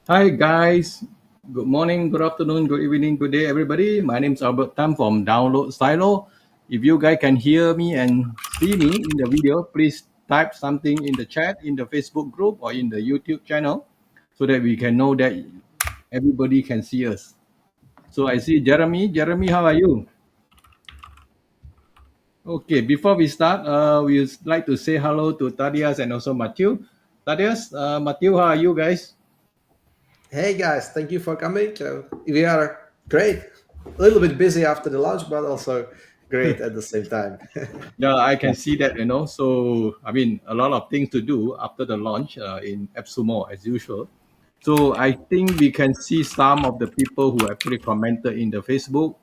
Hi guys, good morning, good afternoon, good evening, good day everybody. My name is Albert Tam from Download Silo. If you guys can hear me and see me in the video, please type something in the chat, in the Facebook group or in the YouTube channel so that we can know that everybody can see us. So I see Jeremy. Jeremy, how are you? Okay, before we start, we would like to say hello to Tadeas and also Matthew. Tadeas, Matthew, how are you guys? Hey guys, thank you for coming. We are great. A little bit busy after the launch, but also great at the same time. Yeah, I can Yeah. see that. So, I mean, a lot of things to do after the launch in AppSumo as usual. So, I think we can see some of the people who actually commented in the Facebook.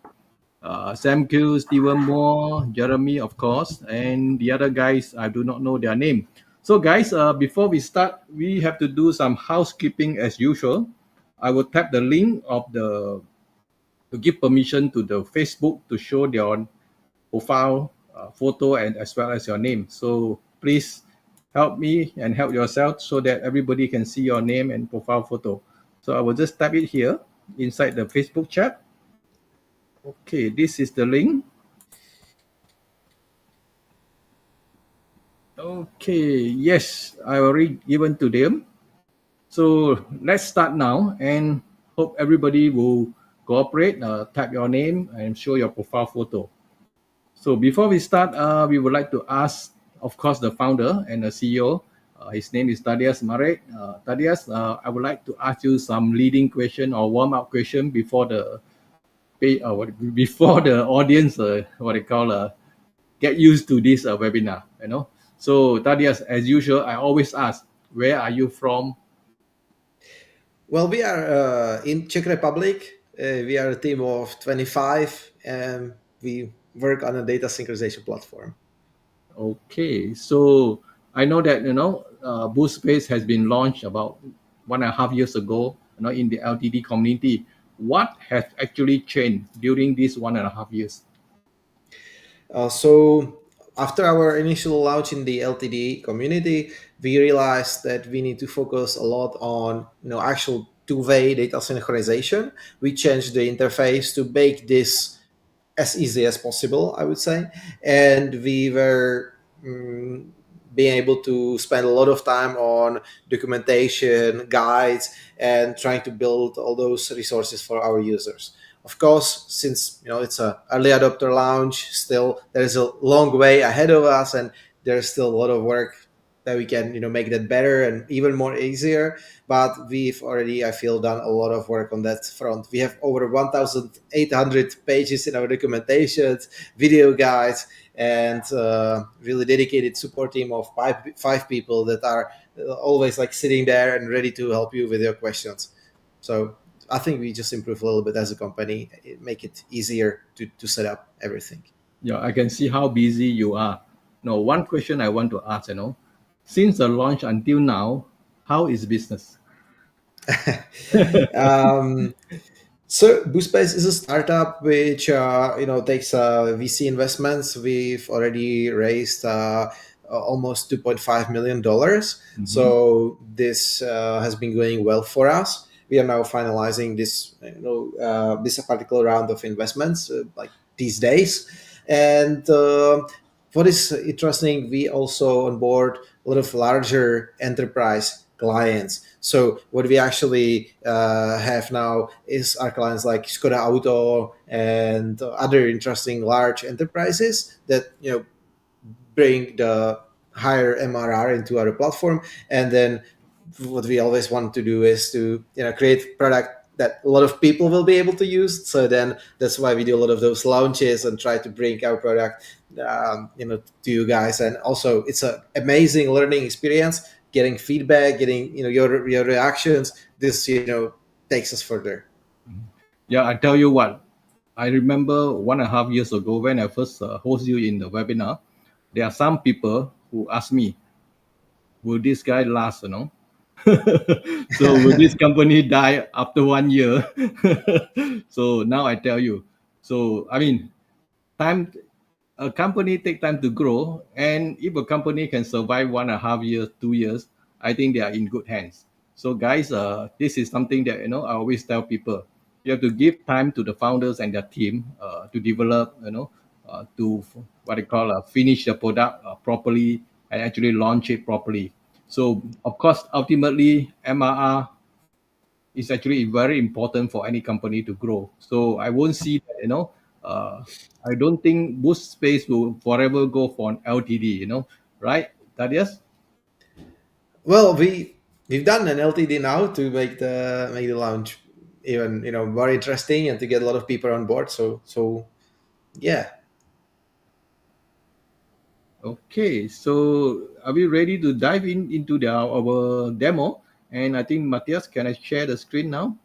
Sam Q, Stephen Moore, Jeremy, of course, and the other guys, I do not know their name. So, guys, before we start, we have to do some housekeeping as usual. I will tap the link of the to give permission to the Facebook to show their profile photo and as well as your name. So please help me and help yourself so that everybody can see your name and profile photo. So I will just type it here inside the Facebook chat. Okay, this is the link. Okay, yes, I already given to them. So let's start now and hope everybody will cooperate, type your name and show your profile photo. So before we start, we would like to ask, of course, the founder and the CEO. His name is Tadeas Marek. Tadeas, I would like to ask you some leading question or warm-up question before the before the audience, what they call, get used to this webinar. So Tadeas, as usual, I always ask, where are you from? Well, we are in Czech Republic. We are a team of 25, and we work on a data synchronization platform. Okay, so I know that BoostSpace has been launched about 1.5 years ago. In the LTD community. What has actually changed during these 1.5 years? So after our initial launch in the LTD community, we realized that we need to focus a lot on actual two-way data synchronization. We changed the interface to make this as easy as possible, I would say, and we were being able to spend a lot of time on documentation, guides, and trying to build all those resources for our users. Of course, since it's a early adopter launch, still there is a long way ahead of us, and there's still a lot of work that we can make that better and even more easier. But we've already, I feel, done a lot of work on that front. We have over 1,800 pages in our documentations, video guides, and really dedicated support team of five people that are always like sitting there and ready to help you with your questions. So I think we just improve a little bit as a company, make it easier to set up everything. Yeah, I can see how busy you are. No, one question I want to ask, since the launch until now, how is business? um, So BoostSpace is a startup which takes VC investments. We've already raised almost $2.5 million. Mhm. So this has been going well for us. We are now finalizing this particular round of investments like these days. And what is interesting, we also onboard a lot of larger enterprise clients. So what we actually have now is our clients like Skoda Auto and other interesting large enterprises that bring the higher MRR into our platform. And then what we always want to do is to create product that a lot of people will be able to use. So then that's why we do a lot of those launches and try to bring our product to you guys. And also it's an amazing learning experience, getting feedback, getting your reactions. This takes us further. Yeah, I tell you what, I remember 1.5 years ago when I first host you in the webinar, there are some people who ask me, will this guy last? So will this company die after 1 year? So now I tell you. So I mean, time a company take time to grow, and if a company can survive 1.5 years, 2 years, I think they are in good hands. So guys, this is something that I always tell people. You have to give time to the founders and their team to develop, to what they call finish the product properly and actually launch it properly. So of course, ultimately, MRR is actually very important for any company to grow. So I won't see that, I don't think Boost Space will forever go for an LTD, right? Thaddeus? Well, we've done an LTD now to make the launch even more interesting and to get a lot of people on board. So yeah. Okay, so are we ready to dive into our demo? And I think Matthias, can I share the screen now?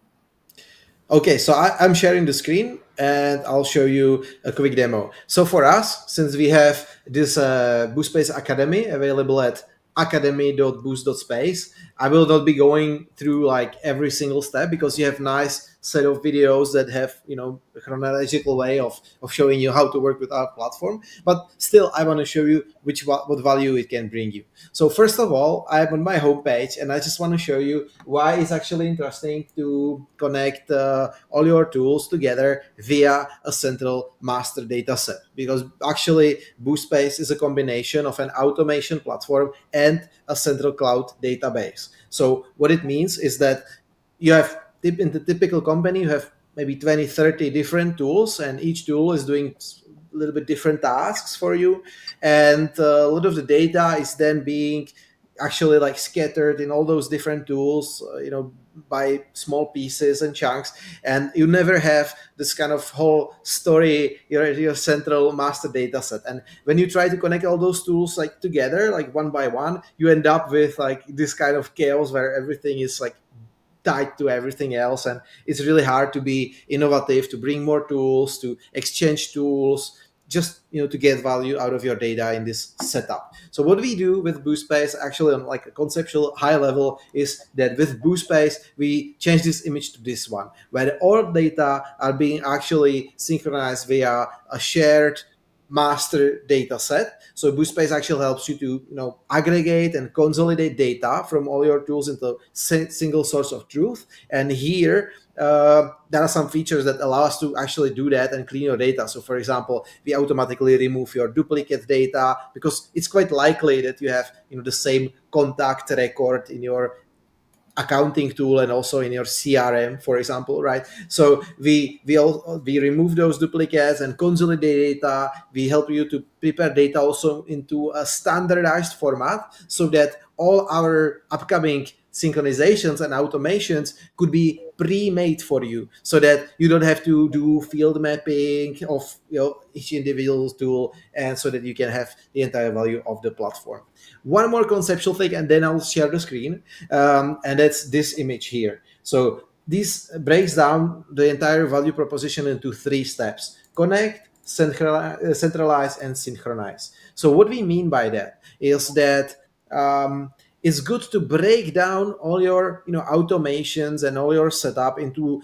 Okay, so I'm sharing the screen and I'll show you a quick demo. So for us, since we have this BoostSpace Academy available at academy.boost.space, I will not be going through like every single step because you have nice set of videos that have a chronological way of showing you how to work with our platform. But still, I want to show you what value it can bring you. So first of all, I'm on my homepage and I just want to show you why it's actually interesting to connect all your tools together via a central master data set. Because actually, BoostSpace is a combination of an automation platform and a central cloud database. So what it means is that you have in the typical company, you have maybe 20, 30 different tools, and each tool is doing a little bit different tasks for you. And a lot of the data is then being actually like scattered in all those different tools, by small pieces and chunks, and you never have this kind of whole story, your central master data set. And when you try to connect all those tools like together, like one by one, you end up with like this kind of chaos where everything is like tied to everything else, and it's really hard to be innovative, to bring more tools, to exchange tools, just to get value out of your data in this setup. So what we do with BoostSpace, actually on like a conceptual high level, is that with BoostSpace we change this image to this one, where all data are being actually synchronized via a shared master data set. So BoostSpace actually helps you to aggregate and consolidate data from all your tools into single source of truth. And here there are some features that allow us to actually do that and clean your data. So for example, we automatically remove your duplicate data because it's quite likely that you have the same contact record in your accounting tool and also in your CRM, for example, right? So we remove those duplicates and consolidate data. We help you to prepare data also into a standardized format so that all our upcoming synchronizations and automations could be pre-made for you, so that you don't have to do field mapping of each individual tool, and so that you can have the entire value of the platform. One more conceptual thing, and then I'll share the screen, and that's this image here. So this breaks down the entire value proposition into three steps: connect, centralize, and synchronize. So what we mean by that is that it's good to break down all your automations and all your setup into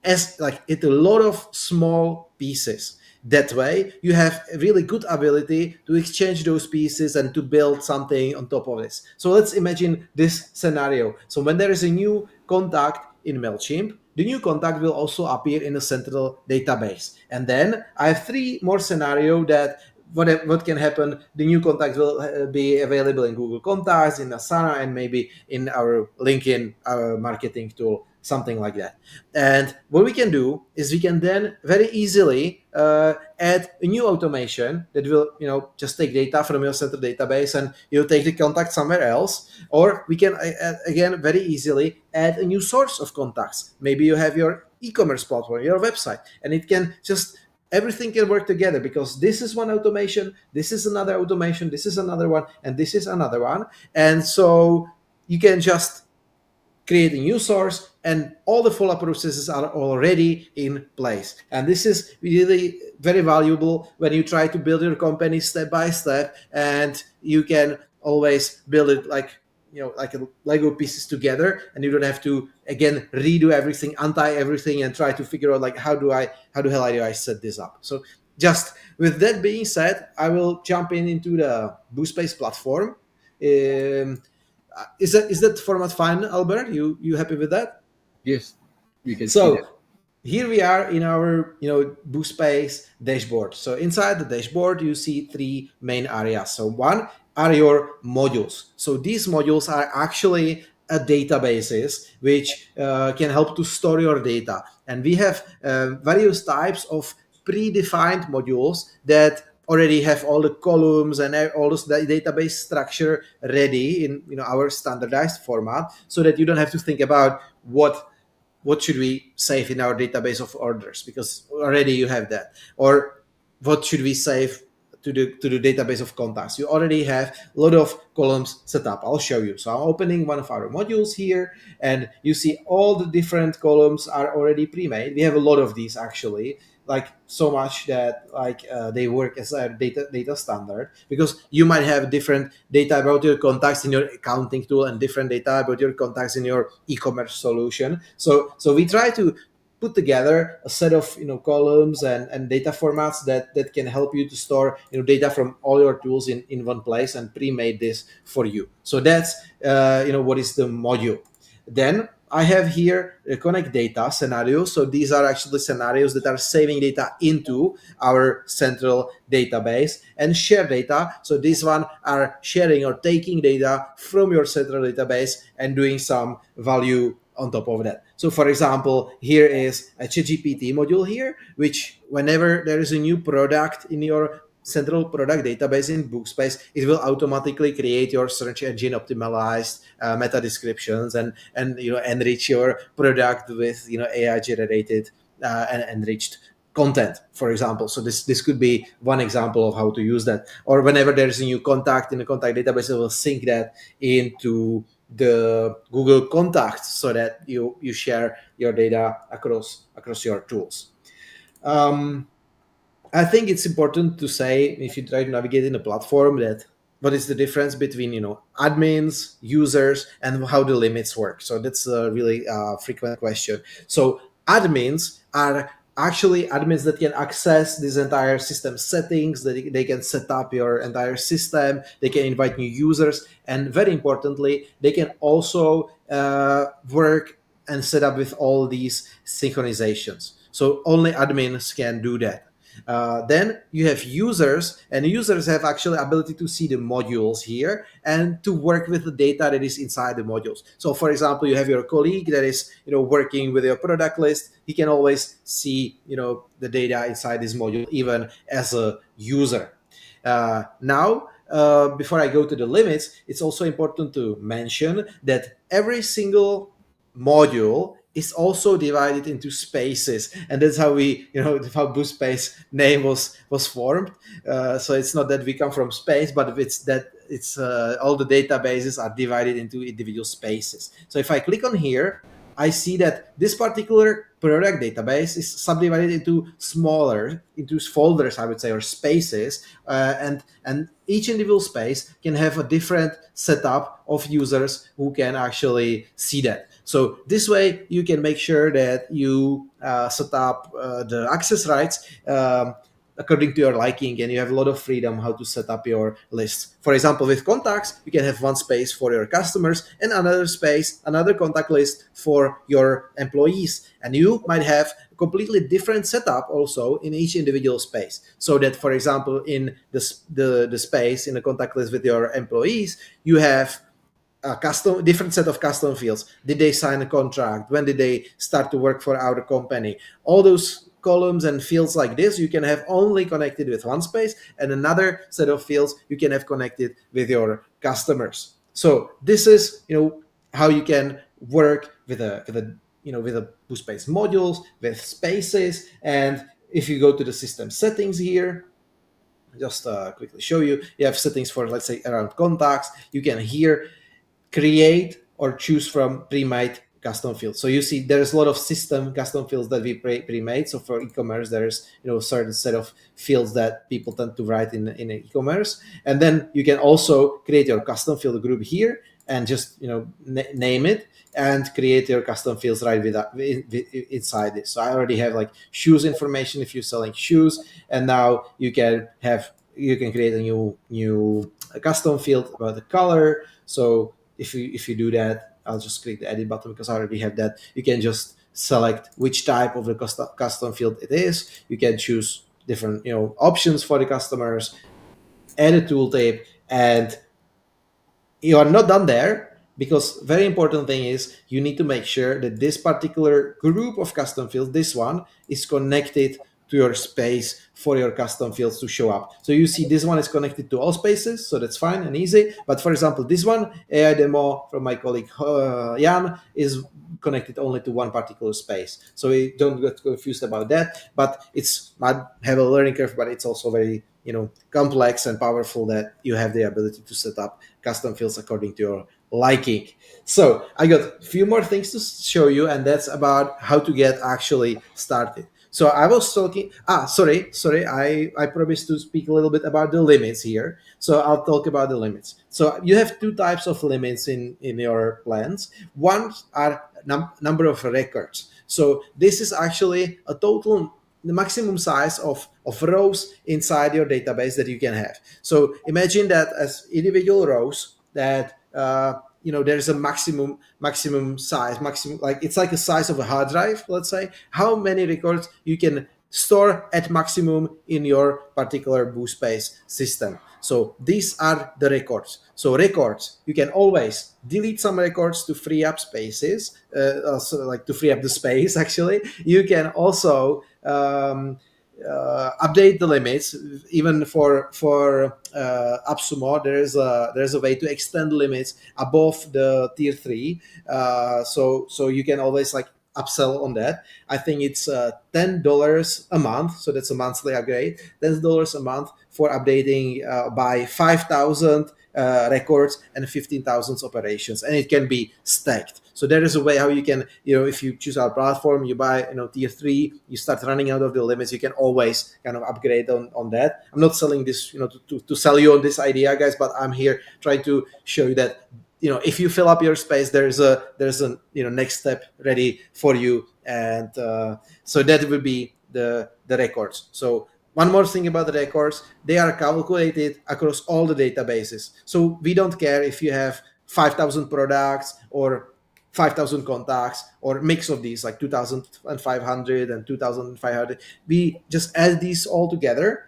as like it a lot of small pieces. That way you have a really good ability to exchange those pieces and to build something on top of this. So let's imagine this scenario. So when there is a new contact in MailChimp, the new contact will also appear in a central database. And then I have three more scenario that what can happen. The new contact will be available in Google Contacts, in Asana, and maybe in our LinkedIn marketing tool, something like that. And what we can do is we can then very easily add a new automation that will, just take data from your central database and take the contact somewhere else. Or we can again very easily add a new source of contacts. Maybe you have your e-commerce platform, your website, and it can just everything can work together because this is one automation, this is another automation, this is another one, and this is another one. And so you can just create a new source and all the follow-up processes are already in place. And this is really very valuable when you try to build your company step by step, and you can always build it like like a Lego pieces together, and you don't have to again redo everything, untie everything, and try to figure out like how the hell do I set this up. So just with that being said, I will jump into the BoostSpace platform. Is that format fine, Albert? You happy with that? Yes, we can see that. So here we are in our BoostSpace dashboard. So inside the dashboard, you see three main areas. So one are your modules. So these modules are actually a databases which can help to store your data. And we have various types of predefined modules that already have all the columns and all this database structure ready in our standardized format, so that you don't have to think about what should we save in our database of orders, because already you have that, or what should we save to the database of contacts. You already have a lot of columns set up. I'll show you. So I'm opening one of our modules here, and you see all the different columns are already pre-made. We have a lot of these actually, like so much that they work as a data standard, because you might have different data about your contacts in your accounting tool and different data about your contacts in your e-commerce solution. So we try to put together a set of columns and data formats that can help you to store data from all your tools in one place, and pre-made this for you. So that's what is the module. Then I have here a connect data scenarios. So these are actually scenarios that are saving data into our central database, and share data. So these one are sharing or taking data from your central database and doing some value on top of that. So for example, here is a ChatGPT module here, which whenever there is a new product in your central product database in BoostSpace, it will automatically create your search engine optimized meta descriptions, and enrich your product with AI generated and enriched content, for example. So this could be one example of how to use that. Or whenever there's a new contact in the contact database, it will sync that into the Google contacts, so that you share your data across your tools. I think it's important to say, if you try to navigate in a platform, that what is the difference between admins, users, and how the limits work. So that's a really frequent question. So admins are actually admins that can access this entire system settings, that they can set up your entire system, they can invite new users, and very importantly, they can also work and set up with all these synchronizations. So only admins can do that. Then you have users, and users have actually ability to see the modules here and to work with the data that is inside the modules. So for example, you have your colleague that is working with your product list. He can always see the data inside this module, even as a user. Now, before I go to the limits, it's also important to mention that every single module is also divided into spaces, and that's how how BoostSpace name was formed. So it's not that we come from space, but it's all the databases are divided into individual spaces. So if I click on here, I see that this particular product database is subdivided into folders, I would say, or spaces, and each individual space can have a different setup of users who can actually see that. So this way, you can make sure that you set up the access rights according to your liking, and you have a lot of freedom how to set up your lists. For example, with contacts, you can have one space for your customers and another contact list for your employees. And you might have a completely different setup also in each individual space. So that, for example, in the space in the contact list with your employees, you have a different set of custom fields. Did they sign a contract? When did they start to work for our company? All those columns and fields like this, you can have only connected with one space, and another set of fields you can have connected with your customers. So this is how you can work with a BoostSpace modules, with spaces. And if you go to the system settings here, just quickly show you, you have settings for, let's say, around contacts. You can here create or choose from pre-made custom fields. So you see there's a lot of system custom fields that we pre-made. So for e-commerce, there's a certain set of fields that people tend to write in e-commerce. And then you can also create your custom field group here and just name it and create your custom fields right inside this. So I already have like shoes information if you're selling shoes, and now you can create a new custom field about the color. So if you do that, I'll just click the edit button because I already have that. You can just select which type of the custom field it is. You can choose different options for the customers, add a tooltip, and you are not done there, because very important thing is you need to make sure that this particular group of custom fields, this one, is connected to your space for your custom fields to show up. So you see this one is connected to all spaces, so that's fine and easy. But for example, this one, AI demo from my colleague Jan, is connected only to one particular space. So we don't get confused about that. But it's might have a learning curve, but it's also very complex and powerful, that you have the ability to set up custom fields according to your liking. So I got a few more things to show you, and that's about how to get actually started. So I was talking. Sorry. I promised to speak a little bit about the limits here. So I'll talk about the limits. So you have two types of limits in your plans. One are number of records. So this is actually a total, the maximum size of rows inside your database that you can have. So imagine that as individual rows that there's a maximum size, maximum, like it's like a size of a hard drive, let's say, how many records you can store at maximum in your particular BoostSpace system. So these are the records. So records, you can always delete some records to free up spaces, also like to free up the space. Actually, you can also update the limits. Even for AppSumo, there's a way to extend limits above the tier 3. So you can always like upsell on that. I think it's $10 a month, so that's a monthly upgrade. $10 a month for updating by 5,000 records and 15,000 operations, and it can be stacked. So there is a way how you can, if you choose our platform, you buy, tier 3, you start running out of the limits, you can always kind of upgrade on that. I'm not selling this, to sell you on this idea, guys, but I'm here trying to show you that, if you fill up your space, there's a next step ready for you. And so that will be the records. So one more thing about the records, they are calculated across all the databases. So we don't care if you have 5,000 products or 5,000 contacts or mix of these, like 2,500 and 2,500. We just add these all together.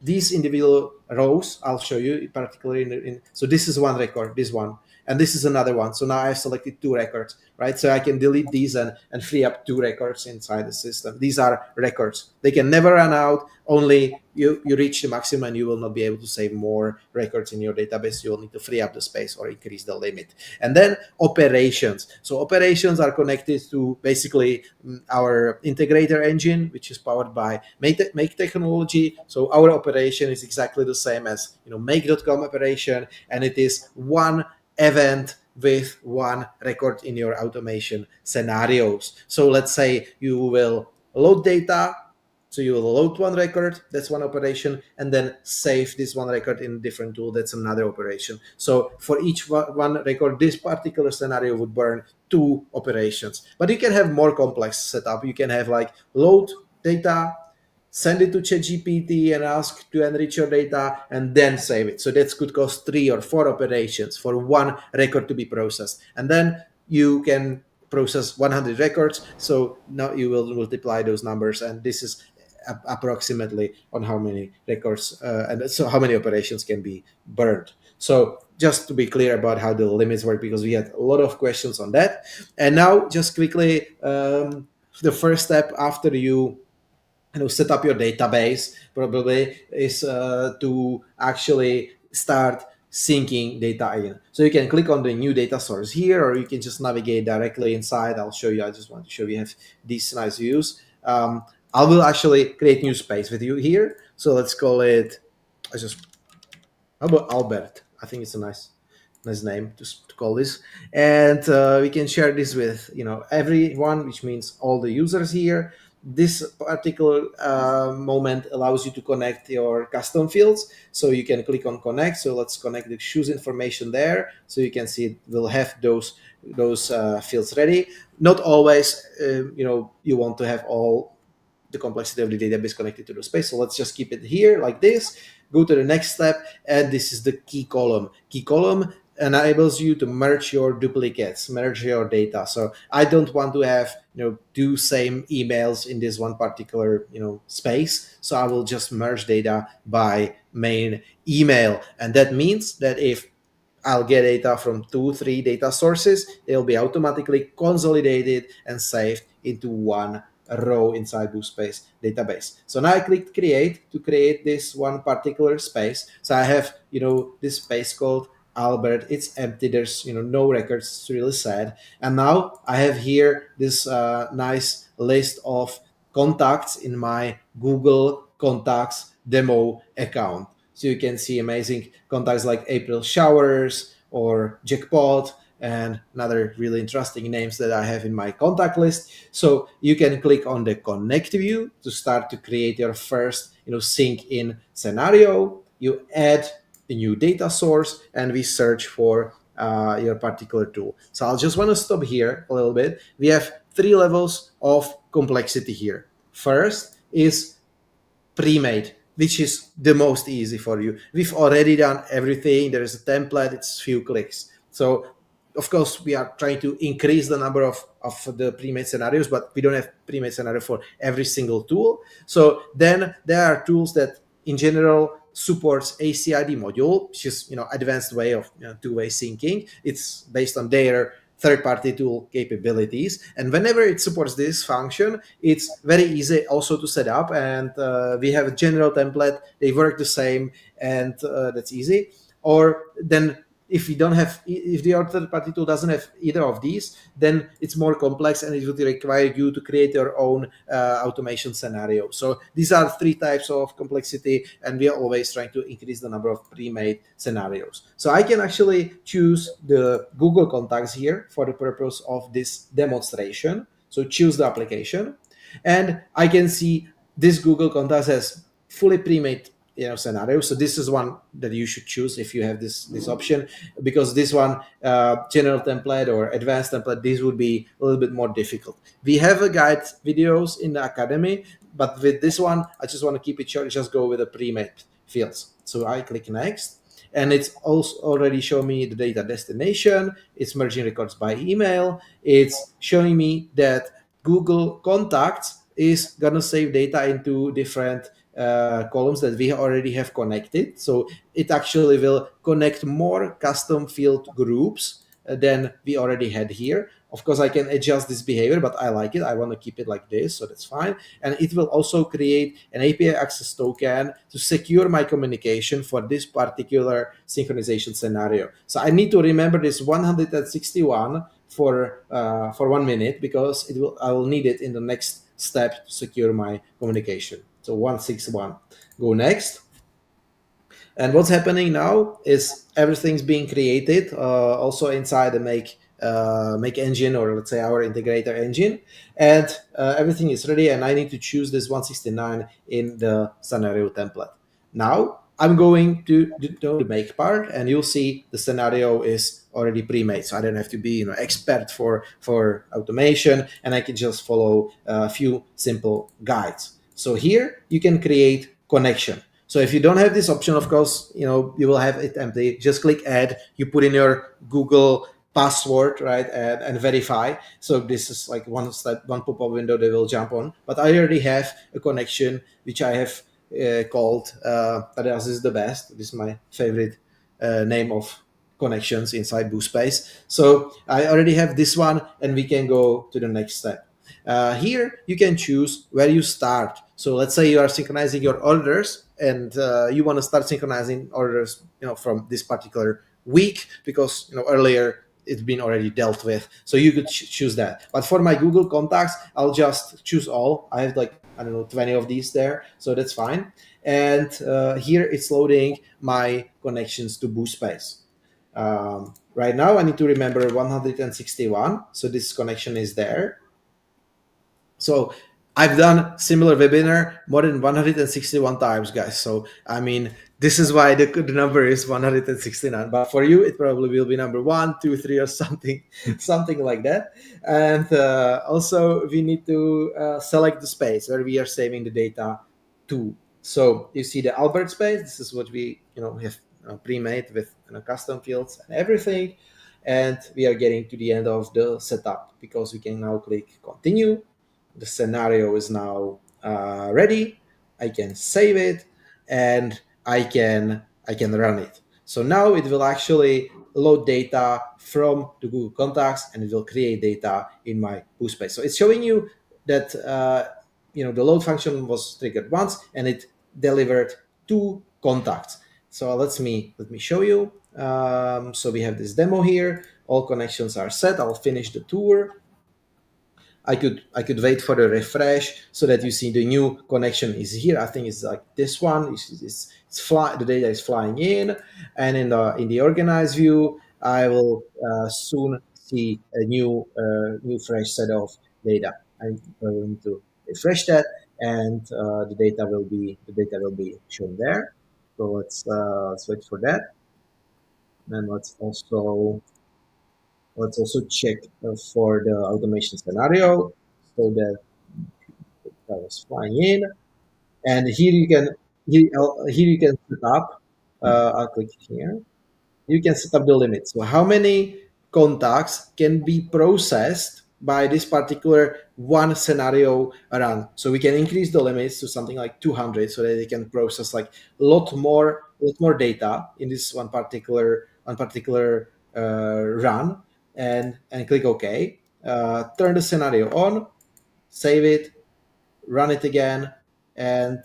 These individual rows, I'll show you particularly so this is one record, this one, and this is another one. So now I've selected two records, right? So I can delete these and free up two records inside the system. These are records. They can never run out. Only you reach the maximum and you will not be able to save more records in your database. You will need to free up the space or increase the limit. And then operations. So operations are connected to basically our integrator engine, which is powered by Make technology. So our operation is exactly the same as Make.com operation, and it is one event with one record in your automation scenarios. So let's say you will load data. So you will load one record, that's one operation, and then save this one record in a different tool, that's another operation. So for each one record, this particular scenario would burn two operations. But you can have more complex setup. You can have like load data, send it to ChatGPT and ask to enrich your data, and then save it. So that could cost 3 or 4 operations for one record to be processed. And then you can process 100 records. So now you will multiply those numbers, and this is approximately on how many records and so how many operations can be burned. So just to be clear about how the limits work, because we had a lot of questions on that. And now just quickly, the first step after you set up your database probably is to actually start syncing data in. So you can click on the new data source here, or you can just navigate directly inside. I'll show you. I just want to show you have these nice views. I will actually create new space with you here. So let's call it, how about Albert? I think it's a nice name to call this. And we can share this with everyone, which means all the users here. This particular moment allows you to connect your custom fields. So you can click on connect. So let's connect the shoes information there. So you can see we'll have those fields ready. Not always, you want to have all the complexity of the database connected to the space. So let's just keep it here like this. Go to the next step, and this is the key column. Key column enables you to merge your duplicates, merge your data. So I don't want to have two same emails in this one particular space. So I will just merge data by main email, and that means that if I'll get data from 2, 3 data sources, they'll be automatically consolidated and saved into one row inside BoostSpace database. So now I click create to create this one particular space. So I have, this space called Albert. It's empty. There's, no records. It's really sad. And now I have here this nice list of contacts in my Google Contacts demo account. So you can see amazing contacts like April Showers or Jackpot and another really interesting names that I have in my contact list. So you can click on the connect view to start to create your first sync in scenario. You add a new data source and we search for your particular tool. So I'll just want to stop here a little bit. We have 3 levels of complexity here. First is pre-made, which is the most easy for you. We've already done everything. There is a template. It's few clicks. So of course we are trying to increase the number of the pre-made scenarios, but we don't have pre-made scenario for every single tool. So then there are tools that in general supports ACID module, which is advanced way of two-way syncing. It's based on their third-party tool capabilities, and whenever it supports this function, it's very easy also to set up, and we have a general template. They work the same, and that's easy. Or then if you don't have, if the third-party tool doesn't have either of these, then it's more complex and it would require you to create your own automation scenario. So these are 3 types of complexity, and we are always trying to increase the number of pre-made scenarios. So I can actually choose the Google Contacts here for the purpose of this demonstration. So choose the application, and I can see this Google Contacts has fully pre-made scenario. So this is one that you should choose if you have this option, because this one general template or advanced template, this would be a little bit more difficult. We have a guide videos in the academy, but with this one I just want to keep it short, just go with the pre-made fields. So I click next, and it's also already showing me the data destination. It's merging records by email. It's showing me that Google Contacts is gonna save data into different columns that we already have connected. So it actually will connect more custom field groups than we already had here. Of course, I can adjust this behavior, but I like it. I want to keep it like this, so that's fine. And it will also create an API access token to secure my communication for this particular synchronization scenario. So I need to remember this 161 for 1 minute, because I will need it in the next step to secure my communication. So 161. Go next. And what's happening now is everything's being created also inside the make engine, or let's say our integrator engine, and everything is ready, and I need to choose this 169 in the scenario template. Now I'm going to the make part, and you'll see the scenario is already pre-made, so I don't have to be expert for automation, and I can just follow a few simple guides. So here you can create connection. So if you don't have this option, of course, you will have it empty. Just click add. You put in your Google password, right, and verify. So this is like one pop-up window they will jump on. But I already have a connection which I have called Tadeas is the best. This is my favorite name of connections inside BoostSpace. So I already have this one, and we can go to the next step. Here you can choose where you start. So let's say you are synchronizing your orders, and you want to start synchronizing orders, from this particular week, because earlier it's been already dealt with. So you could choose that. But for my Google Contacts, I'll just choose all. I have 20 of these there, so that's fine. And here it's loading my connections to BoostSpace. Right now I need to remember 161, so this connection is there. So I've done similar webinar more than 161 times, guys. So I mean, this is why the number is 169. But for you, it probably will be number 1, 2, 3, or something, something like that. And also, we need to select the space where we are saving the data to. So you see the Albert space. This is what we have pre-made with custom fields and everything. And we are getting to the end of the setup because we can now click continue. The scenario is now ready. I can save it, and I can run it. So now it will actually load data from the Google Contacts, and it will create data in my BoostSpace. So it's showing you that the load function was triggered once, and it delivered two contacts. So let me show you. So we have this demo here. All connections are set. I'll finish the tour. I could wait for the refresh so that you see the new connection is here. I think it's like this one. The data is flying in, and in the organized view, I will soon see a new fresh set of data. I'm going to refresh that, and the data will be shown there. So let's wait for that, and let's also check for the automation scenario so that that was flying in. And here you can set up. I'll click here. You can set up the limit. So how many contacts can be processed by this particular one scenario run? So we can increase the limits to something like 200 so that they can process like a lot more data in this one particular run, and click OK. Turn the scenario on, save it, run it again, and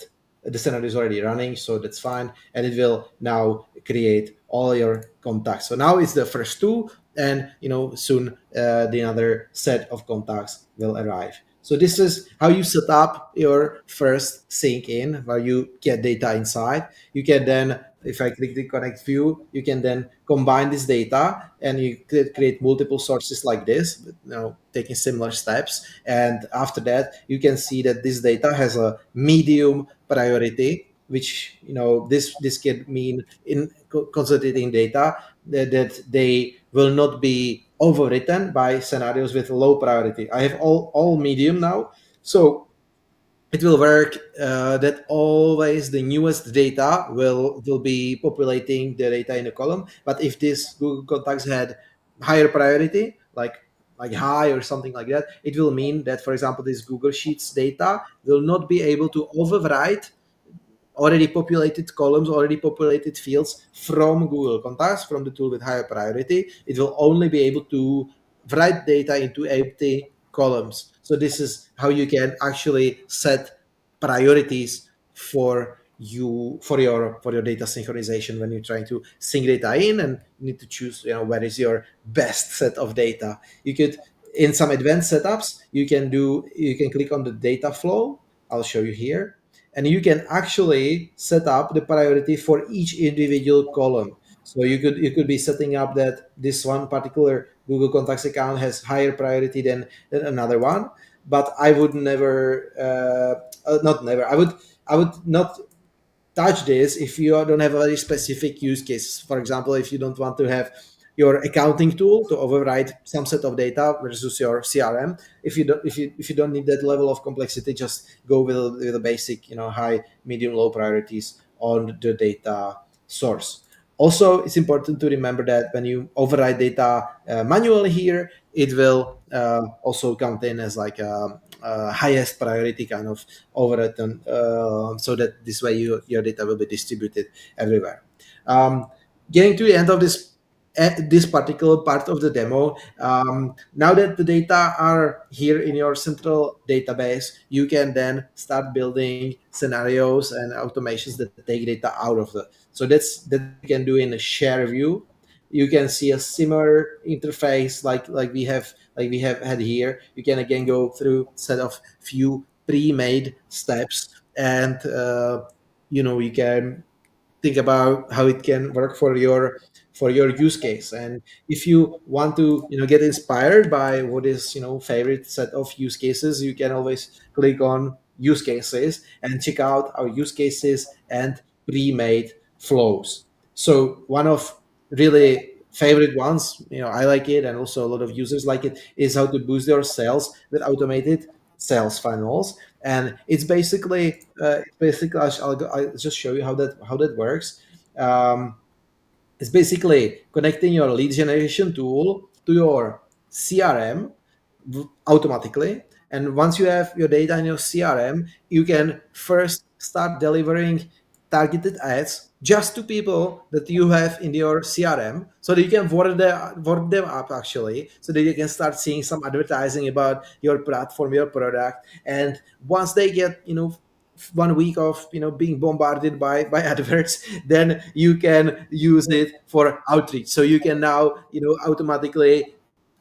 the scenario is already running, so that's fine. And it will now create all your contacts. So now it's the first two, and soon the other set of contacts will arrive. So this is how you set up your first sync in, where you get data inside. You can then, if I click the connect view, you can then combine this data, and you could create multiple sources like this, but, taking similar steps. And after that, you can see that this data has a medium priority, which this can mean in consolidating data that they will not be overwritten by scenarios with low priority. I have all medium now, so it will work that always the newest data will be populating the data in a column. But if this Google Contacts had higher priority, like high or something like that, it will mean that, for example, this Google Sheets data will not be able to overwrite already populated columns, already populated fields from Google Contacts, from the tool with higher priority. It will only be able to write data into empty columns. So this is how you can actually set priorities for your data synchronization when you're trying to sync data in, and you need to choose where is your best set of data. You could, in some advanced setups, you can click on the data flow. I'll show you here, and you can actually set up the priority for each individual column. So you could be setting up that this one particular Google Contacts account has higher priority than another one. But I would never, not never. I would not touch this if you don't have a very specific use case. For example, if you don't want to have your accounting tool to override some set of data versus your CRM. If you don't need that level of complexity, just go with a basic, high, medium, low priorities on the data source. Also, it's important to remember that when you override data manually here, it will also count in as like a highest priority kind of overwritten, so that this way your data will be distributed everywhere. Getting to the end of this particular part of the demo, now that the data are here in your central database, you can then start building scenarios and automations that take data out of the. So that you can do in a share view. You can see a similar interface like we have had here. You can again go through set of few pre-made steps, and you can think about how it can work for your use case. And if you want to get inspired by what is favorite set of use cases, you can always click on use cases and check out our use cases and pre-made flows. So one of really favorite ones, I like it, and also a lot of users like it, is how to boost your sales with automated sales funnels. And it's basically I'll just show you how that works. It's basically connecting your lead generation tool to your CRM automatically. And once you have your data in your CRM, you can first start delivering targeted ads just to people that you have in your CRM, so that you can word them up actually, so that you can start seeing some advertising about your platform, your product. And once they get, 1 week of being bombarded by adverts, then you can use it for outreach. So you can now automatically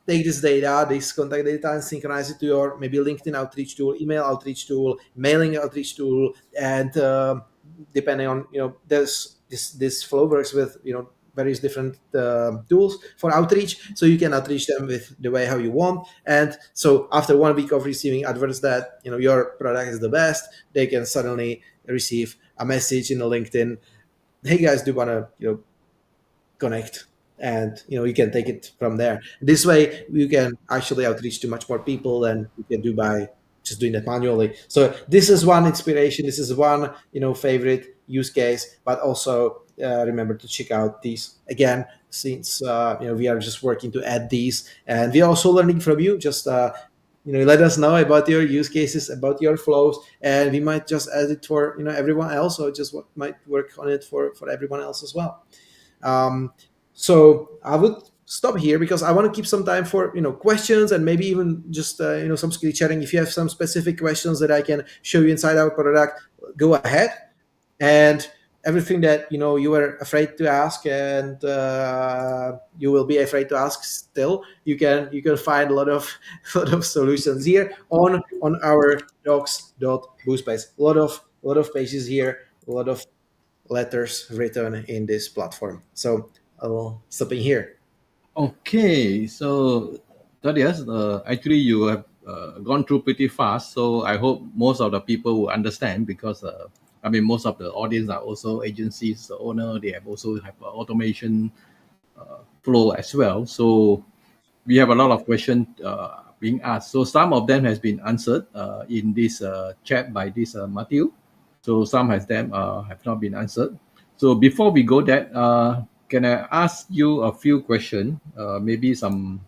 take this data, this contact data, and synchronize it to your maybe LinkedIn outreach tool, email outreach tool, mailing outreach tool. And depending on, this flow works with various different tools for outreach, so you can outreach them with the way how you want. And so after 1 week of receiving adverts that your product is the best, they can suddenly receive a message in the LinkedIn, hey guys, do you want to connect? And you can take it from there. This way you can actually outreach to much more people than you can do by just doing that manually. So this is one inspiration, this is one favorite use case. But also remember to check out these again, since we are just working to add these, and we are also learning from you. Just let us know about your use cases, about your flows, and we might just add it for everyone else, or just what might work on it for everyone else as well. um, so I would stop here, because I want to keep some time for questions, and maybe even just some skill sharing. If you have some specific questions that I can show you inside our product, go ahead. And everything that you were afraid to ask, and you will be afraid to ask still, you can find a lot of lot of solutions here on our docs.boostspace. A lot of pages here, a lot of letters written in this platform. So I will stop in here. Okay, so Tadeas, actually you have gone through pretty fast, so I hope most of the people will understand, because I mean most of the audience are also agencies owner. They have also have automation flow as well. So we have a lot of questions being asked. So some of them has been answered in this chat by this Matthew. So some has them have not been answered. So before we go that, can I ask you a few questions? Maybe some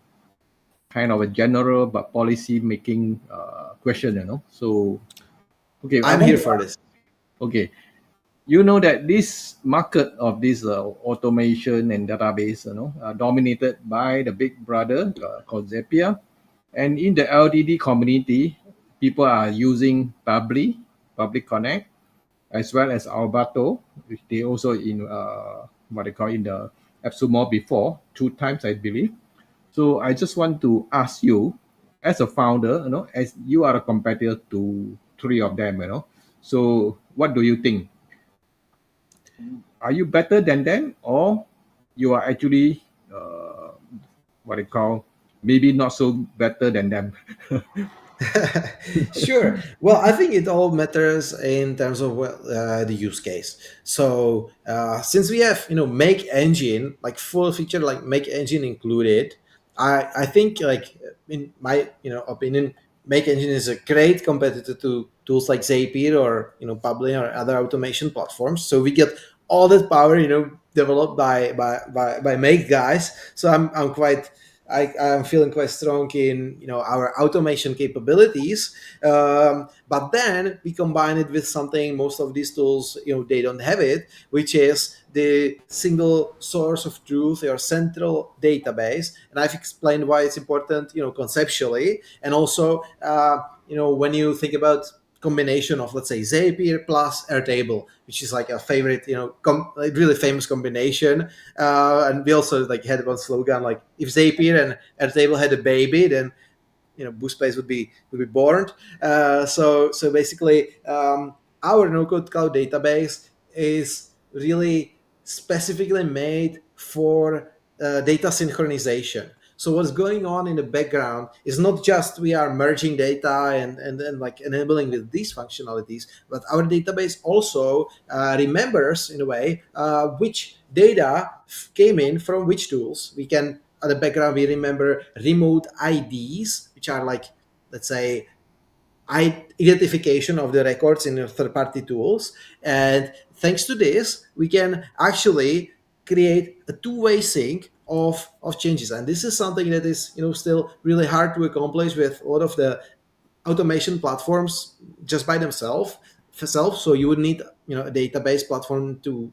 kind of a general but policy making question. So okay, I I'm want here to for ask. this. Okay, you know that this market of this automation and database, dominated by the big brother called Zapier, and in the LDD community, people are using Public Connect, as well as Alberto, which they also in what they call in the AppSumo before 2 times, I believe. So I just want to ask you, as a founder, as you are a competitor to three of them, so what do you think? Are you better than them, or you are actually what they call maybe not so better than them? Sure. Well, I think it all matters in terms of the use case. So since we have make engine, like full feature, like make engine included, I think, like, in my opinion, make engine is a great competitor to tools like Zapier or Public or other automation platforms. So we get all that power developed by make guys. So I'm quite, I'm feeling quite strong in our automation capabilities. But then we combine it with something most of these tools they don't have it, which is the single source of truth, or central database. And I've explained why it's important conceptually. And also when you think about combination of, let's say, Zapier plus Airtable, which is like a favorite, like really famous combination. And we also like had one slogan, like, if Zapier and Airtable had a baby, then BoostSpace would be born. So basically, our no-code cloud database is really specifically made for data synchronization. So what's going on in the background is not just we are merging data and then like enabling with these functionalities, but our database also remembers in a way which data came in from which tools. We can, at the background, we remember remote IDs, which are like, let's say, identification of the records in third-party tools. And thanks to this, we can actually create a two-way sync of changes. And this is something that is still really hard to accomplish with a lot of the automation platforms just by themselves. So you would need a database platform to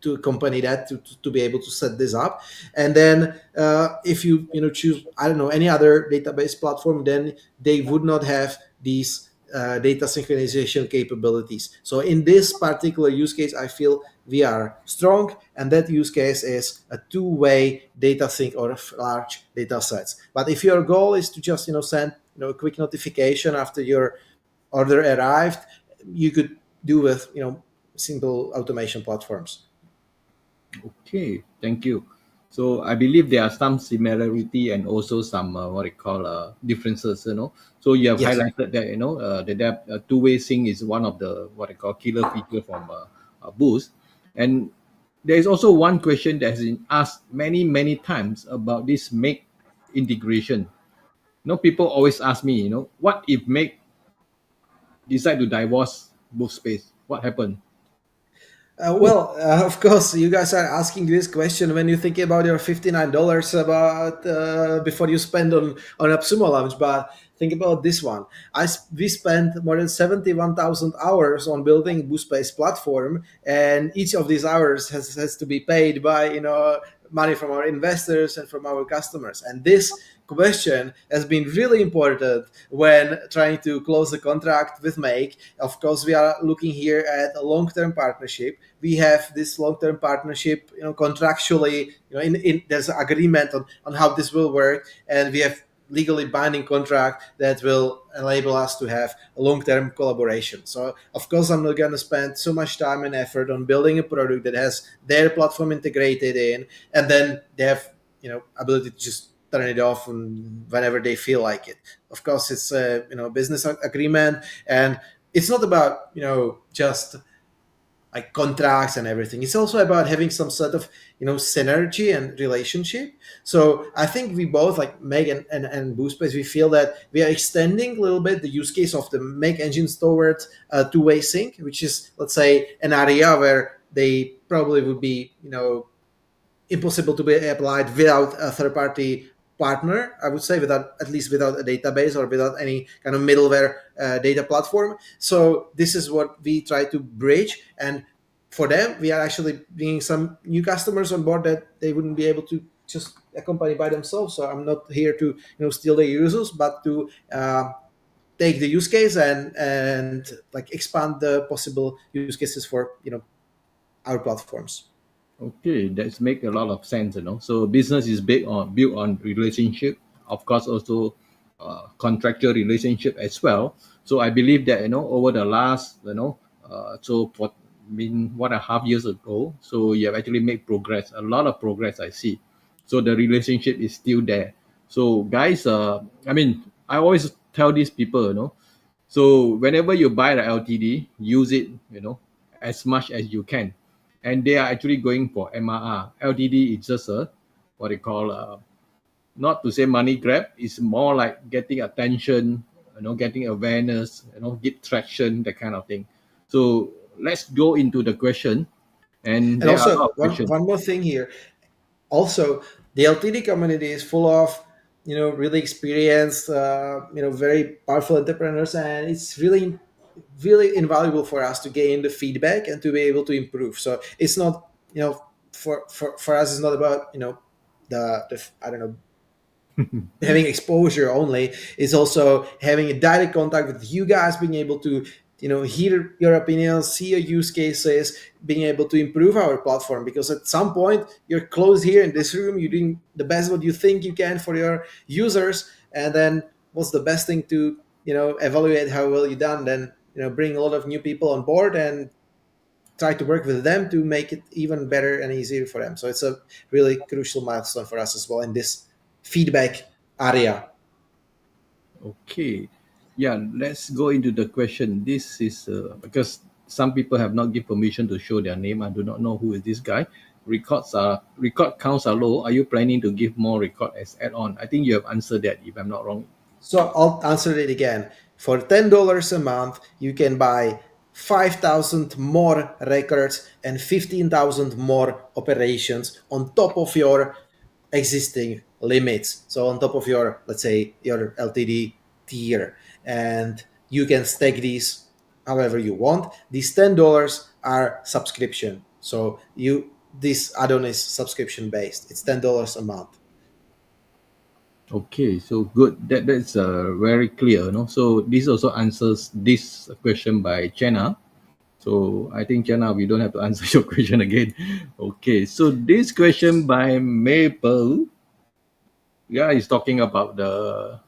accompany that to be able to set this up. And then if you choose, I don't know, any other database platform, then they would not have these data synchronization capabilities. So in this particular use case, I feel we are strong, and that use case is a two-way data sync of large data sets. But if your goal is to just send a quick notification after your order arrived, you could do with simple automation platforms. Okay, thank you. So I believe there are some similarity and also some what I call differences. So you have Yes. highlighted that that two-way sync is one of the what I call killer feature from Boost, and there is also one question that has been asked many times about this make integration. People always ask me, what if make decide to divorce BoostSpace? What happened? Of course, you guys are asking this question when you think about your $59 about before you spend on AppSumo Lounge. But think about this one. We spent more than 71,000 hours on building BoostSpace platform, and each of these hours has to be paid by money from our investors and from our customers. And this question has been really important when trying to close a contract with Make. Of course, we are looking here at a long-term partnership. We have this long-term partnership, contractually, there's an agreement on how this will work, and we have legally binding contract that will enable us to have a long-term collaboration. So of course I'm not going to spend so much time and effort on building a product that has their platform integrated in, and then they have ability to just turn it off whenever they feel like it. Of course it's a business agreement, and it's not about just like contracts and everything. It's also about having some sort of synergy and relationship. So I think we both, like Meg and BoostSpace, we feel that we are extending a little bit the use case of the Make engines towards two-way sync, which is, let's say, an area where they probably would be impossible to be applied without a third party partner, I would say, without, at least without a database or without any kind of middleware data platform. So this is what we try to bridge. And for them, we are actually bringing some new customers on board that they wouldn't be able to just accompany by themselves. So I'm not here to steal their users, but to take the use case and like expand the possible use cases for our platforms. Okay, that's make a lot of sense. So business is built on relationship, of course, also contractual relationship as well. So I believe that over the last so for mean 1.5 years ago, so you have actually made progress, a lot of progress I see. So the relationship is still there. So guys, I mean, I always tell these people, so whenever you buy the LTD, use it, as much as you can. And they are actually going for MRR. LTD is just a what they call not to say money grab. It's more like getting attention, getting awareness, get traction, that kind of thing. So let's go into the question. And And there are a lot also of questions. one more thing here. Also, the LTD community is full of really experienced, very powerful entrepreneurs, and it's really invaluable for us to gain the feedback and to be able to improve. So it's not for us, it's not about the I don't know, having exposure only. Is also having a direct contact with you guys, being able to hear your opinions, see your use cases, being able to improve our platform, because at some point you're closed here in this room, you're doing the best what you think you can for your users, and then what's the best thing to evaluate how well you done, then bring a lot of new people on board and try to work with them to make it even better and easier for them. So it's a really crucial milestone for us as well in this feedback area. Okay. Yeah, let's go into the question. This is because some people have not give permission to show their name. I do not know who is this guy. Record counts are low. Are you planning to give more record as add-on? I think you have answered that if I'm not wrong. So I'll answer it again. For $10 a month, you can buy 5,000 more records and 15,000 more operations on top of your existing limits. So on top of your, let's say, your LTD tier, and you can stack these however you want. These $10 are subscription. So this add-on is subscription based. It's $10 a month. Okay, so good. That's very clear. No, so this also answers this question by Jenna. So I think Jenna, we don't have to answer your question again. Okay, so this question by Maple, yeah, is talking about the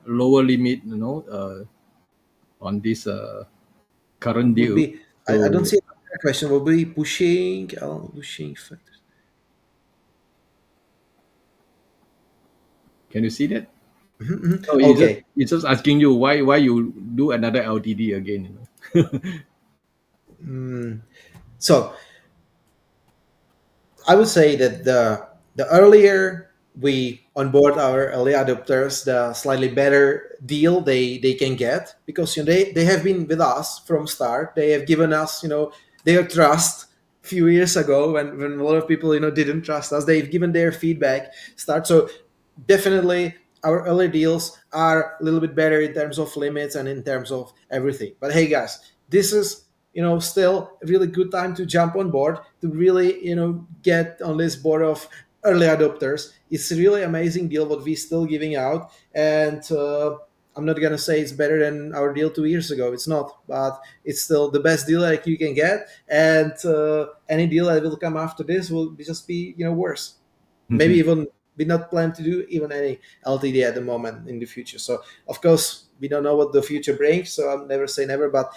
lower limit, on this current Would deal. be I don't So see a question. Would be pushing factors. can you see that? Mhm, mhm. No, Okay. it's just asking you why you do another LTD again. So I would say that the earlier we onboard our early adopters, the slightly better deal they can get, because they have been with us from start. They have given us their trust a few years ago when a lot of people didn't trust us. They've given their feedback start. So definitely our early deals are a little bit better in terms of limits and in terms of everything. But hey guys, this is still a really good time to jump on board, to really get on this board of early adopters. It's a really amazing deal what we're still giving out, and I'm not gonna say it's better than our deal 2 years ago. It's not, but it's still the best deal that you can get. And any deal that will come after this will just be worse. Maybe even we not plan to do even any LTD at the moment in the future. So of course we don't know what the future brings. So I'll never say never, but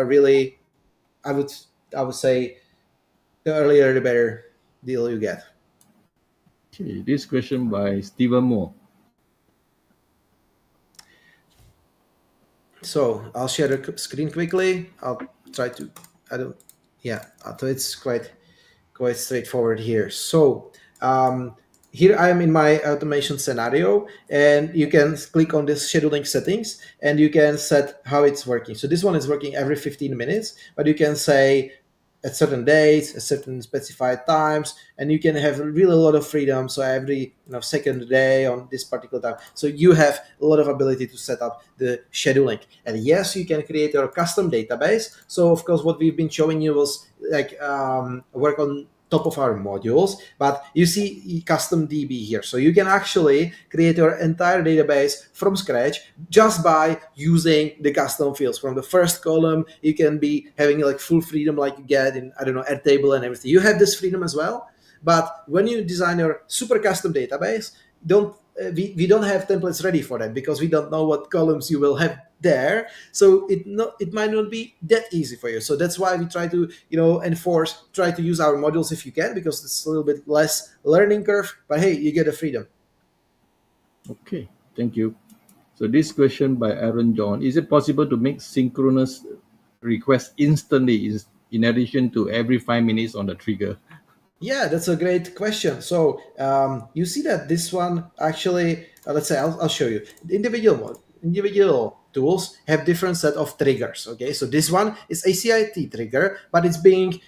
really I would I would say the earlier the better deal you get. Okay, this question by Stephen Moore. So I'll share the screen quickly. I'll try to. I don't. Yeah. So it's quite straightforward here. So here I am in my automation scenario, and you can click on this scheduling settings, and you can set how it's working. So this one is working every 15 minutes, but you can say at certain dates, at certain specified times, and you can have really a lot of freedom. So every second day on this particular time. So you have a lot of ability to set up the scheduling. And yes, you can create your custom database. So of course, what we've been showing you was like work on top of our modules, but you see custom DB here. So you can actually create your entire database from scratch just by using the custom fields. From the first column, you can be having like full freedom like you get in, I don't know, Airtable and everything. You have this freedom as well. But when you design your super custom database, don't we don't have templates ready for that, because we don't know what columns you will have there. So it might not be that easy for you. So that's why we try to try to use our modules if you can, because it's a little bit less learning curve. But hey, you get the freedom. Okay, thank you. So this question by Aaron John: is it possible to make synchronous requests instantly in addition to every 5 minutes on the trigger? Yeah, that's a great question. So you see that this one actually, let's say, I'll show you. The individual tools have different set of triggers. Okay, so this one is ACIT trigger, but it's being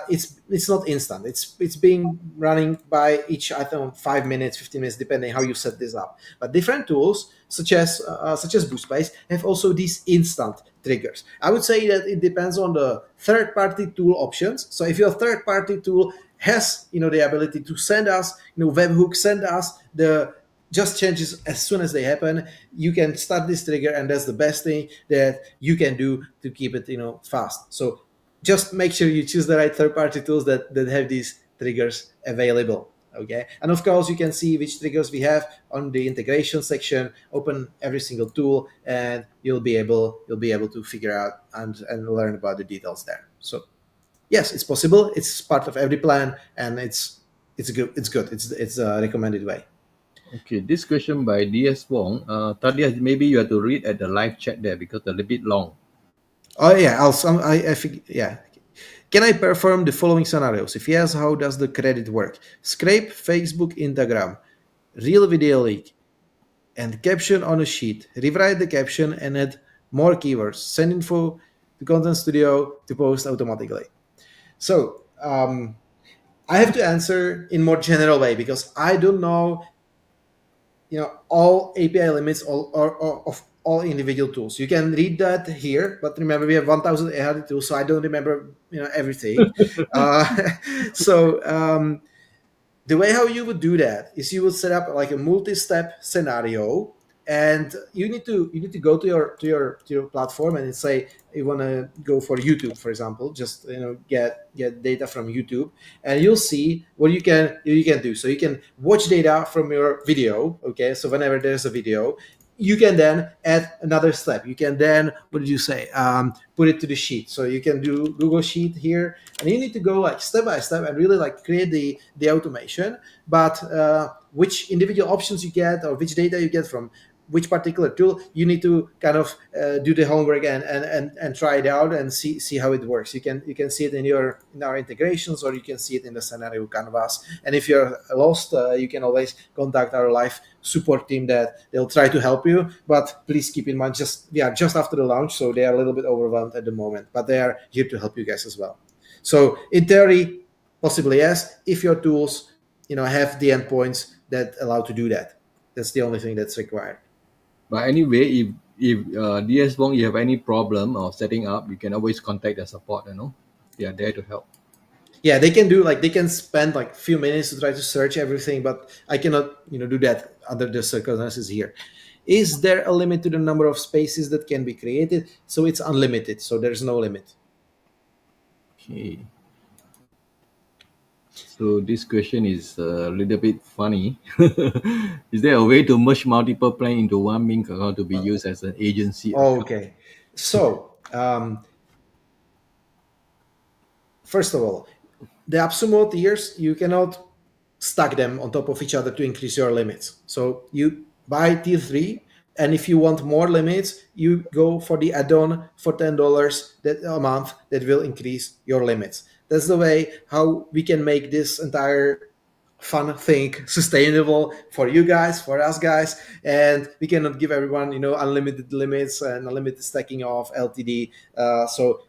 it's not instant. It's being running by each item 5 minutes, 15 minutes, depending how you set this up. But different tools such as BoostSpace have also these instant triggers. I would say that it depends on the third-party tool options. So if your third-party tool has the ability to send us webhook, send us the just changes as soon as they happen, you can start this trigger, and that's the best thing that you can do to keep it fast. So just make sure you choose the right third-party tools that have these triggers available. Okay, and of course you can see which triggers we have on the integration section. Open every single tool, and you'll be able to figure out and learn about the details there. So yes, it's possible. It's part of every plan, and it's good. It's good. It's a recommended way. Okay, this question by DS Wong. Tadeas, maybe you have to read at the live chat there because they're a bit long. Oh yeah, I think yeah. Can I perform the following scenarios? If yes, how does the credit work? Scrape Facebook, Instagram, real video leak, and caption on a sheet. Rewrite the caption and add more keywords. Send info. to Content Studio to post automatically. So I have to answer in more general way because I don't know, all API limits of all individual tools. You can read that here, but remember we have 1,800 tools, so I don't remember everything. uh, so the way how you would do that is you would set up like a multi-step scenario, and you need to go to your platform and say you want to go for YouTube, for example, just get data from YouTube, and you'll see what you can do. So you can watch data from your video. Okay, so whenever there's a video, you can then add another step. You can then, what did you say, put it to the sheet. So you can do Google Sheet here, and you need to go like step by step and really like create the automation. But which individual options you get or which data you get from which particular tool, you need to kind of do the homework and try it out and see how it works. You can see it in our integrations, or you can see it in the scenario canvas. And if you're lost, you can always contact our live support team that they'll try to help you. But please keep in mind, we are just after the launch, so they are a little bit overwhelmed at the moment, but they are here to help you guys as well. So in theory, possibly yes, if your tools have the endpoints that allow to do that. That's the only thing that's required. But anyway, if DS Wong, you have any problem or setting up, you can always contact the support. They are there to help. Yeah, they can do like they can spend like few minutes to try to search everything, but I cannot do that under the circumstances here. Is there a limit to the number of spaces that can be created? So it's unlimited, so there's no limit. Okay. So this question is a little bit funny. Is there a way to merge multiple plans into one main account to be used as an agency account? Okay, so first of all, the AppSumo tiers, you cannot stack them on top of each other to increase your limits. So you buy tier 3, and if you want more limits, you go for the add-on for $10 that a month that will increase your limits. That's the way how we can make this entire fun thing sustainable for you guys, for us guys, and we cannot give everyone unlimited limits and unlimited stacking of LTD. So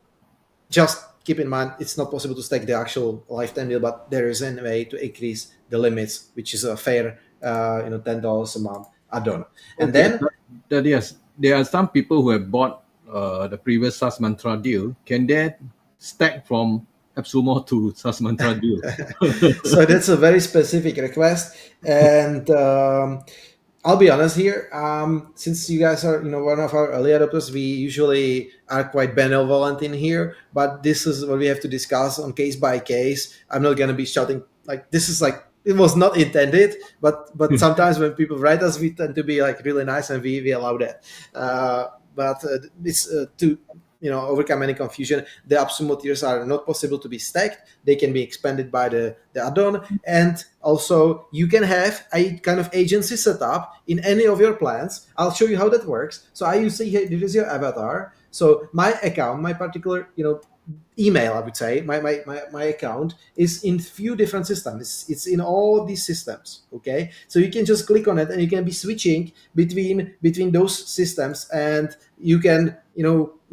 just keep in mind it's not possible to stack the actual lifetime deal, but there is a way to increase the limits, which is a fair $10 a month add-on. And Okay, then yes, there are some people who have bought the previous SaaS Mantra deal. Can they stack from AppSumo to SaaS Mantra deal? so that's a very specific request, and I'll be honest here. Since you guys are, one of our early adopters, we usually are quite benevolent in here. But this is what we have to discuss on case by case. I'm not gonna be shouting like this is like it was not intended. But sometimes when people write us, we tend to be like really nice and we allow that. But it's to overcome any confusion. The AppSumo tiers are not possible to be stacked. They can be expanded by the add-on, and also you can have a kind of agency set up in any of your plans. I'll show you how that works. So I use here, this is your avatar. So my account, my particular email, I would say my account is in few different systems. It's in all these systems. Okay, so you can just click on it and you can be switching between those systems, and you can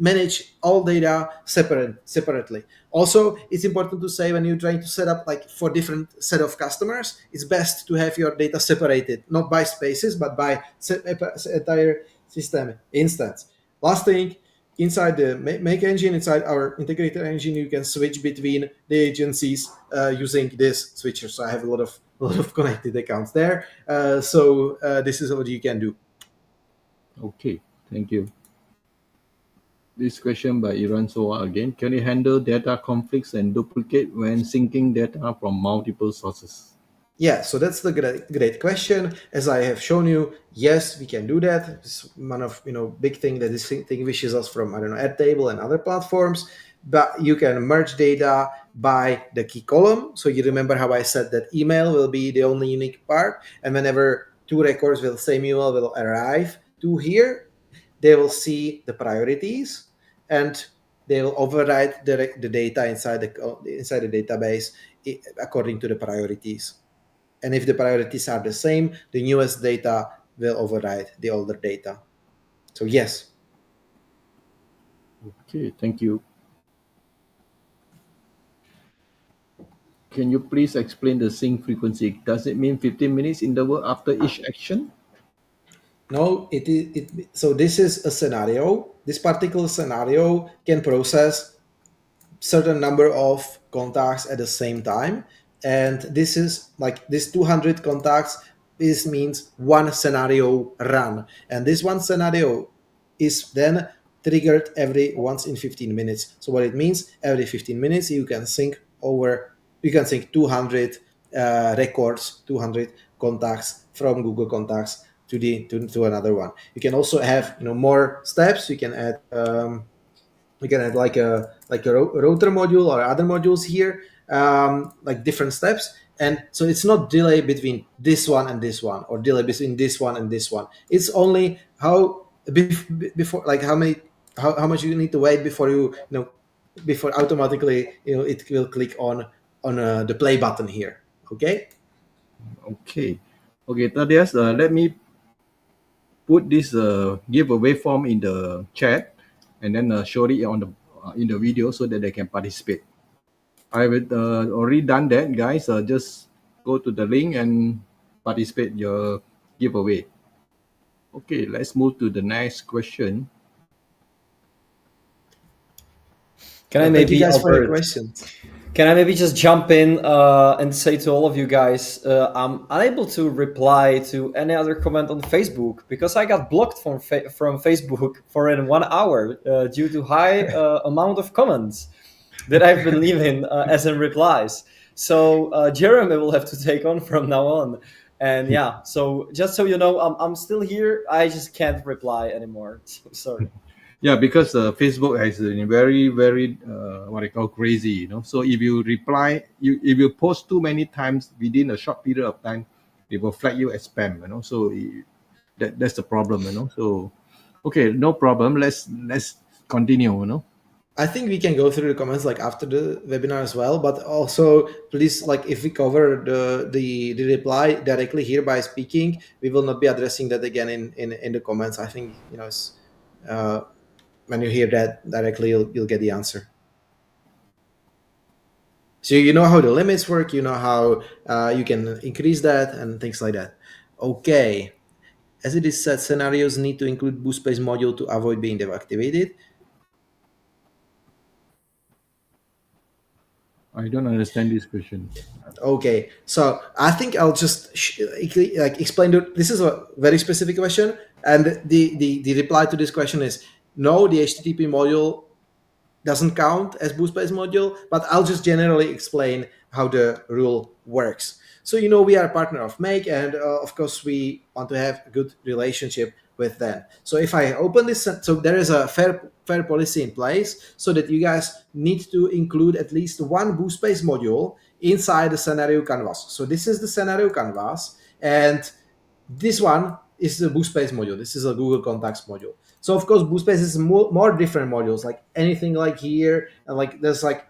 manage all data separately. Also, it's important to say when you're trying to set up like for different set of customers, it's best to have your data separated, not by spaces but by entire system instance. Last thing, inside the make engine, inside our integrator engine, you can switch between the agencies using this switcher. So I have a lot of connected accounts there. So this is what you can do. Okay, thank you. This question by Iran Soa again. Can you handle data conflicts and duplicate when syncing data from multiple sources? Yeah, so that's the great question. As I have shown you, yes, we can do that. It's one of big thing that distinguishes us from Airtable and other platforms. But you can merge data by the key column. So you remember how I said that email will be the only unique part, and whenever two records with the same email will arrive to here, they will see the priorities, and they will override the data inside the database according to the priorities. And if the priorities are the same, the newest data will override the older data. So yes. Okay, thank you. Can you please explain the sync frequency? Does it mean 15 minutes interval after each action? No, it is. So this is a scenario. This particular scenario can process certain number of contacts at the same time, and this is like this 200 contacts. This means one scenario run, and this one scenario is then triggered every once in 15 minutes. So what it means, every 15 minutes you can sync 200 records, 200 contacts from Google Contacts to another one. You can also have more steps. You can add like a router module or other modules here, like different steps. And so it's not delay between this one and this one, or delay between this one and this one. It's only before, like how much you need to wait before before automatically it will click on the play button here. Okay. Okay. Okay, Tadeas, let me put this giveaway form in the chat and then show it on the in the video so that they can participate. I've already done that, guys. Just go to the link and participate your giveaway. Okay, let's move to the next question. Can I Well, thank you maybe, guys for your Albert? questions. Can I maybe just jump in and say to all of you guys, I'm unable to reply to any other comment on Facebook because I got blocked from Facebook for in 1 hour due to high amount of comments that I've been leaving as in replies. So Jeremy will have to take on from now on. And yeah, so just so you know, I'm still here. I just can't reply anymore. So, sorry. Yeah, because Facebook has been very, very what I call crazy. So if you reply, if you post too many times within a short period of time, it will flag you as spam. So that's the problem. So okay, no problem. Let's continue. I think we can go through the comments like after the webinar as well, but also please, like if we cover the reply directly here by speaking, we will not be addressing that again in the comments. I think uh, when you hear that directly, you'll get the answer. So you know how the limits work, you know how you can increase that and things like that. Okay, as it is said, scenarios need to include BoostSpace module to avoid being deactivated. I don't understand this question. Okay, so I think I'll just like explain. This is a very specific question, and the reply to this question is no. The HTTP module doesn't count as BoostSpace module, but I'll just generally explain how the rule works. So we are a partner of Make, and of course we want to have a good relationship with them. So if I open this, so there is a fair policy in place, so that you guys need to include at least one BoostSpace module inside the scenario canvas. So this is the scenario canvas, and this one is the BoostSpace module. This is a Google Contacts module. So of course, BoostSpace is more different modules, like anything like here, and like there's like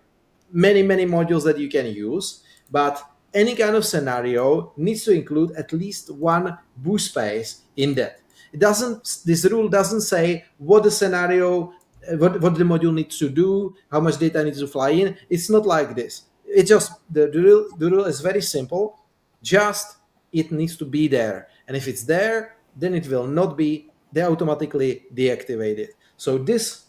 many modules that you can use. But any kind of scenario needs to include at least one BoostSpace in that. It doesn't. This rule doesn't say what the scenario, what the module needs to do, how much data needs to fly in. It's not like this. It's just the rule is very simple. Just it needs to be there, and if it's there, then it will not be automatically deactivated. So this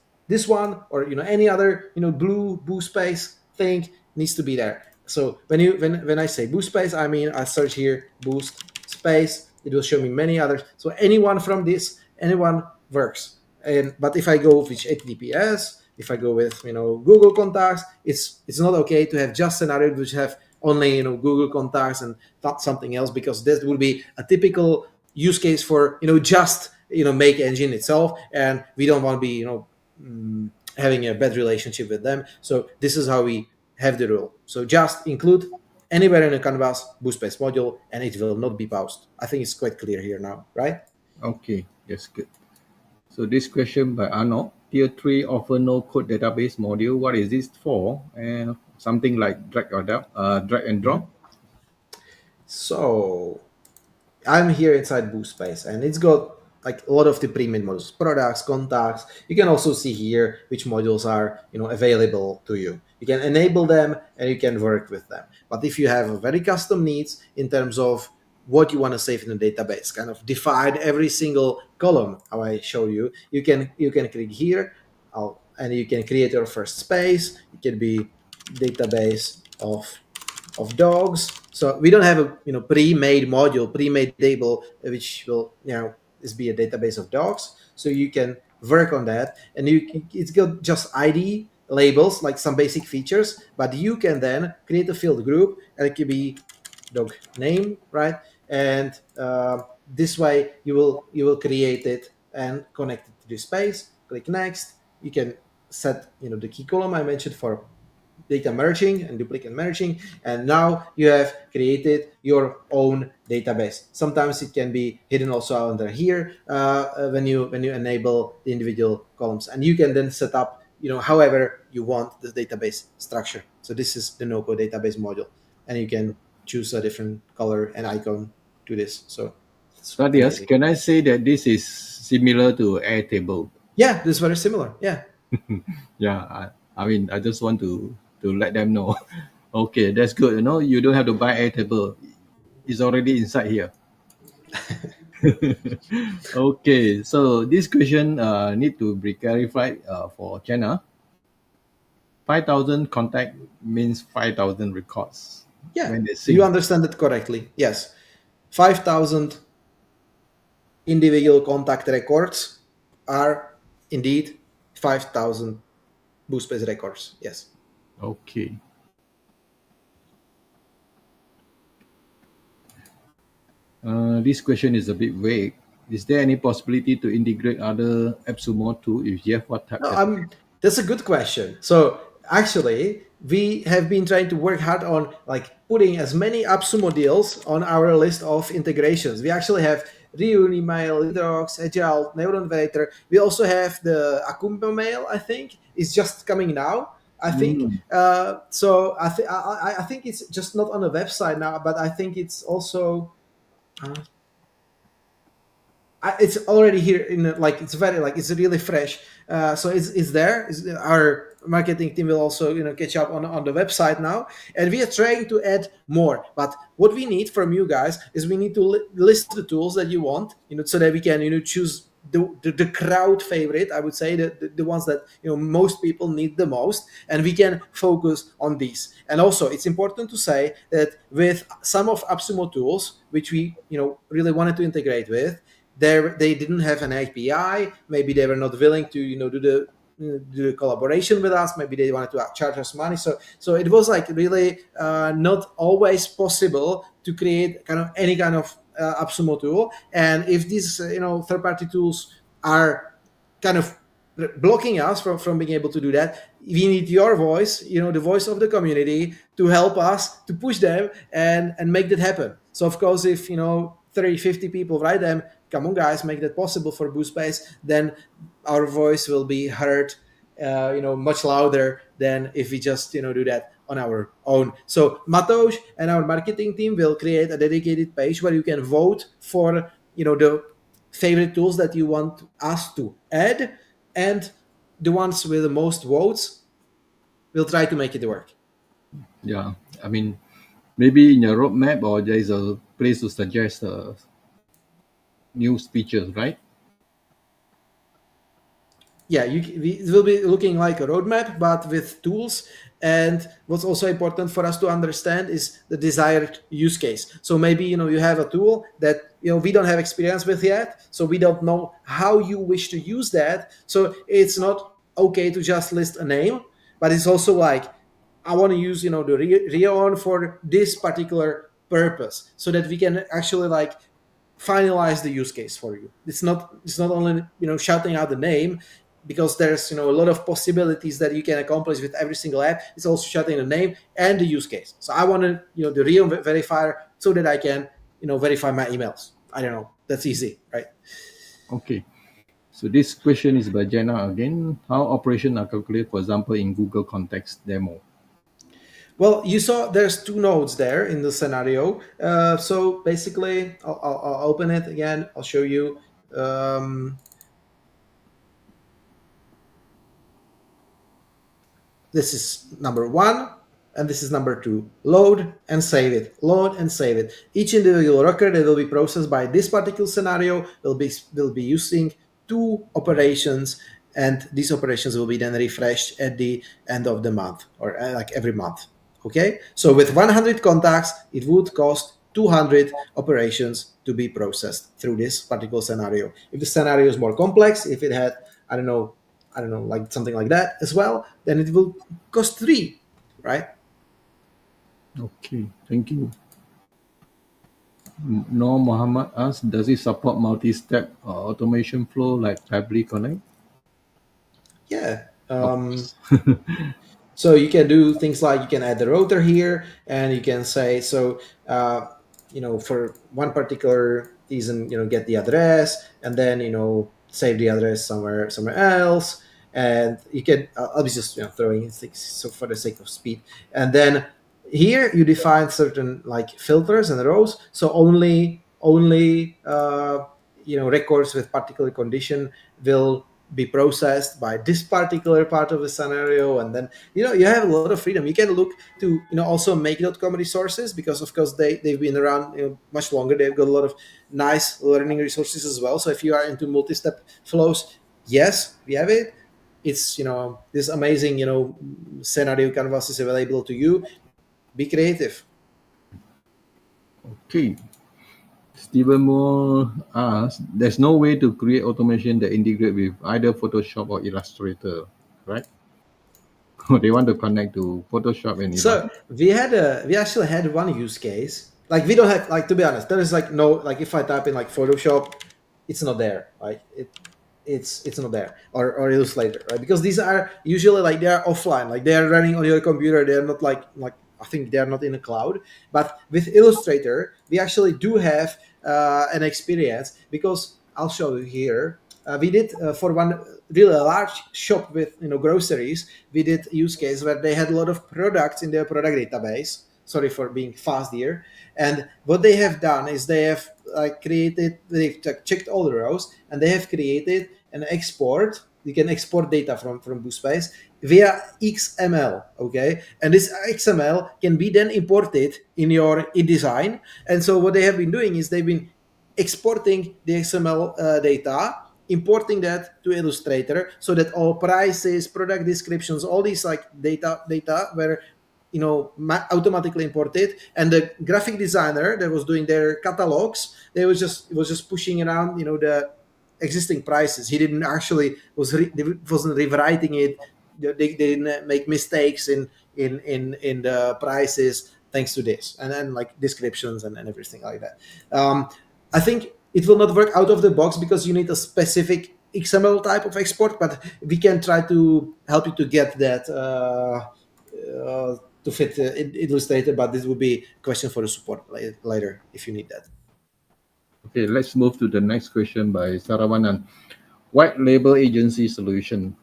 one, or any other blue BoostSpace thing, needs to be there. So when I say BoostSpace, I mean I search here BoostSpace. It will show me many others. So anyone works. But if I go with HTTPS, if I go with Google Contacts, it's not okay to have just scenarios which have only Google Contacts and not something else, because this will be a typical use case for just Make engine itself, and we don't want to be having a bad relationship with them. So this is how we have the rule. So just include anywhere in the canvas BoostSpace module, and it will not be paused. I think it's quite clear here now, right? Okay, that's good. So this question by Arno, Tier 3 offer no code database module. What is this for? And something like drag and drop. So I'm here inside BoostSpace, and it's got like a lot of the pre-made modules, products, contacts. You can also see here which modules are available to you. You can enable them and you can work with them. But if you have a very custom needs in terms of what you want to save in the database, kind of define every single column, how I show you, you can click here, and you can create your first space. It can be database of dogs. So we don't have a pre-made module, pre-made table, which will this be a database of dogs. So you can work on that, and it's got just ID labels, like some basic features, but you can then create a field group, and it could be dog name, right? And this way you will create it and connect it to the space. Click next. You can set the key column I mentioned for data merging and duplicate merging, and now you have created your own database. Sometimes it can be hidden also under here when you enable the individual columns, and you can then set up however you want the database structure. So this is the no-code database module, and you can choose a different color and icon to this. So it's Tadeas, amazing. can I say that this is similar to Airtable? Yeah, this is very similar. Yeah. Yeah, I mean, I just want to let them know. Okay, that's good. You don't have to buy Airtable. It's already inside here. Okay, so this question need to be clarified for Jenna. 5,000 contact means 5,000 records Yeah, when they you sync. understand it correctly. Yes. 5,000 individual contact records are indeed 5,000 BoostSpace records. Yes. Okay. This question is a bit vague. Is there any possibility to integrate other AppSumo too? If yes, what type? No, that's a good question. So actually, we have been trying to work hard on like putting as many AppSumo deals on our list of integrations. We actually have Reunimail, Lidrox, Agile, Neuron Vector. We also have the Akumba Mail. I think is just coming now. I think Mm, so. I think it's just not on the website now, but I think it's also uh, it's already here in like it's very like it's really fresh. So it's there. Our marketing team will also catch up on the website now, and we are trying to add more. But what we need from you guys is we need to list the tools that you want, so that we can choose the crowd favorite. I would say the ones that most people need the most, and we can focus on these. And also, it's important to say that with some of AppSumo tools, which we really wanted to integrate with, they didn't have an API. Maybe they were not willing to do the collaboration with us. Maybe they wanted to charge us money. So it was like really not always possible to create any kind of AppSumo tool. And if these third party tools are kind of blocking us from being able to do that, we need your voice, the voice of the community, to help us to push them and make that happen. So of course, if 30, 50 people write them, come on guys, make that possible for BoostSpace, then our voice will be heard much louder than if we just do that on our own. So Matoj and our marketing team will create a dedicated page where you can vote for the favorite tools that you want us to add, and the ones with the most votes will try to make it work. yeah, I mean, maybe in your roadmap or there is a place to suggest new features, right? Yeah, it will be looking like a roadmap, but with tools. And what's also important for us to understand is the desired use case. So maybe you have a tool that we don't have experience with yet, so we don't know how you wish to use that. So it's not okay to just list a name, but it's also like, I want to use the Rion for this particular purpose, so that we can actually like finalize the use case for you. It's not only shouting out the name, because there's a lot of possibilities that you can accomplish with every single app. It's also shouting the name and the use case. So I want to the real verifier, so that I can verify my emails. I don't know, that's easy, right? Okay. So this question is by Jenna again. How operations are calculated, for example, in Google Context demo? Well, you saw there's two nodes there in the scenario. So basically, I'll open it again. I'll show you. um, this is number one, and this is number two. Load and save it. Load and save it. Each individual record that will be processed by this particular scenario will be using two operations, and these operations will be then refreshed at the end of the month, or like every month. Okay, so with 100 contacts, it would cost 200 operations to be processed through this particular scenario. If the scenario is more complex, if it had, I don't know, like something like that as well, then it will cost three, right? Okay, thank you. Noor Muhammad asks, does it support multi-step automation flow like Fably Connect? Yeah. Of course. So you can do things like you can add the router here, and you can say so. For one particular reason, get the address, and then save the address somewhere else, and you can. I'll be just throwing in things so for the sake of speed, and then here you define certain like filters and rows. So only records with particular condition will be processed by this particular part of the scenario, and then you have a lot of freedom. You can look to also make.com resources, because of course they've been around much longer. They've got a lot of nice learning resources as well. So if you are into multi-step flows, yes, we have it. It's this amazing scenario canvas is available to you. Be creative. Okay. Stephen Moore asks, there's no way to create automation that integrate with either Photoshop or Illustrator, right? They want to connect to Photoshop and So Illustrator. we actually had one use case. Like we don't have, like, to be honest, there is like no, like if I type in like Photoshop, it's not there. Like it's not there, or Illustrator, right? Because these are usually like they are offline, like they are running on your computer. They are not like I think they are not in the cloud. But with Illustrator, we actually do have an experience, because I'll show you here. We did for one really large shop with groceries. We did use case where they had a lot of products in their product database. Sorry for being fast here. And what they have done is they have they've checked all the rows, and they have created an export. You can export data from BoostSpace via XML, okay? And this XML can be then imported in your InDesign. And so what they have been doing is they've been exporting the XML data, importing that to Illustrator, so that all prices, product descriptions, all these like data were automatically imported. And the graphic designer that was doing their catalogs, they was just pushing around the existing prices. He didn't actually wasn't rewriting it. They didn't make mistakes in the prices, thanks to this, and then like descriptions and everything like that. I think it will not work out of the box, because you need a specific XML type of export, but we can try to help you to get that to fit Illustrator. But this will be a question for the support later if you need that. Okay, let's move to the next question by Saravanan. White label agency solution.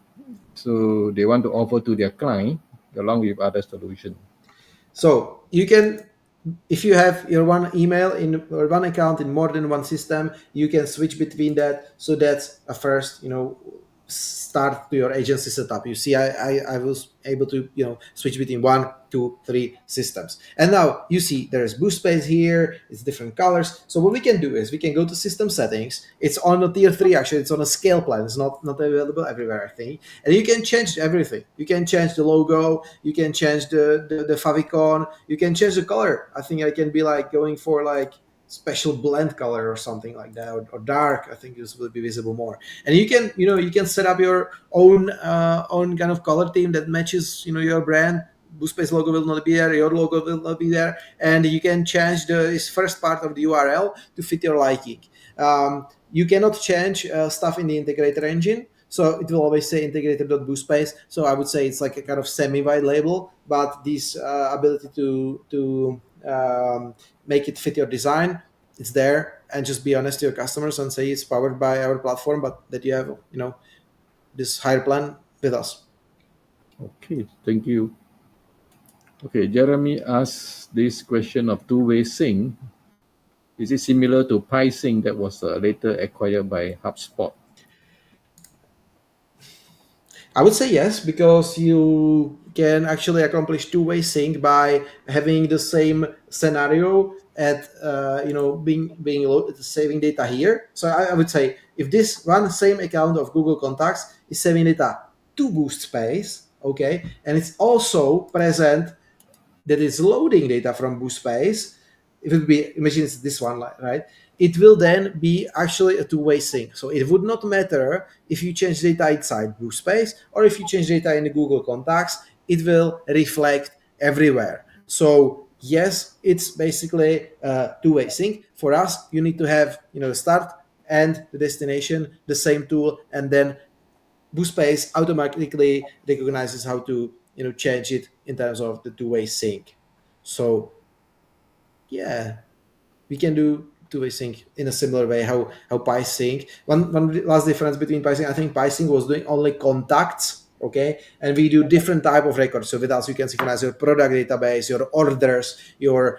So they want to offer to their client along with other solution. So you can, if you have your one email in or one account in more than one system, you can switch between that. So that's a first, start to your agency setup. You see, I was able to switch between 1, 2, 3 systems. And now you see there's BoostSpace here. It's different colors. So what we can do is we can go to system settings. It's on a tier 3. Actually, it's on a scale plan. It's not available everywhere, I think. And you can change everything. You can change the logo. You can change the favicon. You can change the color. I think I can be like going for like special blend color or something like that, or dark. I think this will be visible more. And you can you can set up your own kind of color theme that matches your brand. BoostSpace logo will not be there, your logo will not be there, and you can change this first part of the URL to fit your liking. You cannot change stuff in the integrator engine, so it will always say integrator.boostspace. So I would say it's like a kind of semi-wide label, but this ability to make it fit your design, it's there. And just be honest to your customers and say it's powered by our platform, but that you have this higher plan with us. Okay, thank you. Okay, Jeremy asks this question of two-way sync. Is it similar to pricing that was later acquired by HubSpot? I would say yes, because you can actually accomplish two-way sync by having the same scenario at saving data here. So I would say if this one same account of Google Contacts is saving data to BoostSpace, okay, and it's also present that is loading data from BoostSpace, it will be, imagine it's this one, right? It will then be actually a two-way sync. So it would not matter if you change data inside BoostSpace or if you change data in the Google Contacts, it will reflect everywhere. So yes, it's basically a two-way sync. For us, you need to have the start and the destination, the same tool, and then BoostSpace automatically recognizes how to change it in terms of the two-way sync. So yeah, we can do two-way sync in a similar way how PySync. One last difference between PySync, I think PySync was doing only contacts, okay, and we do different type of records. So with us, you can synchronize your product database, your orders, your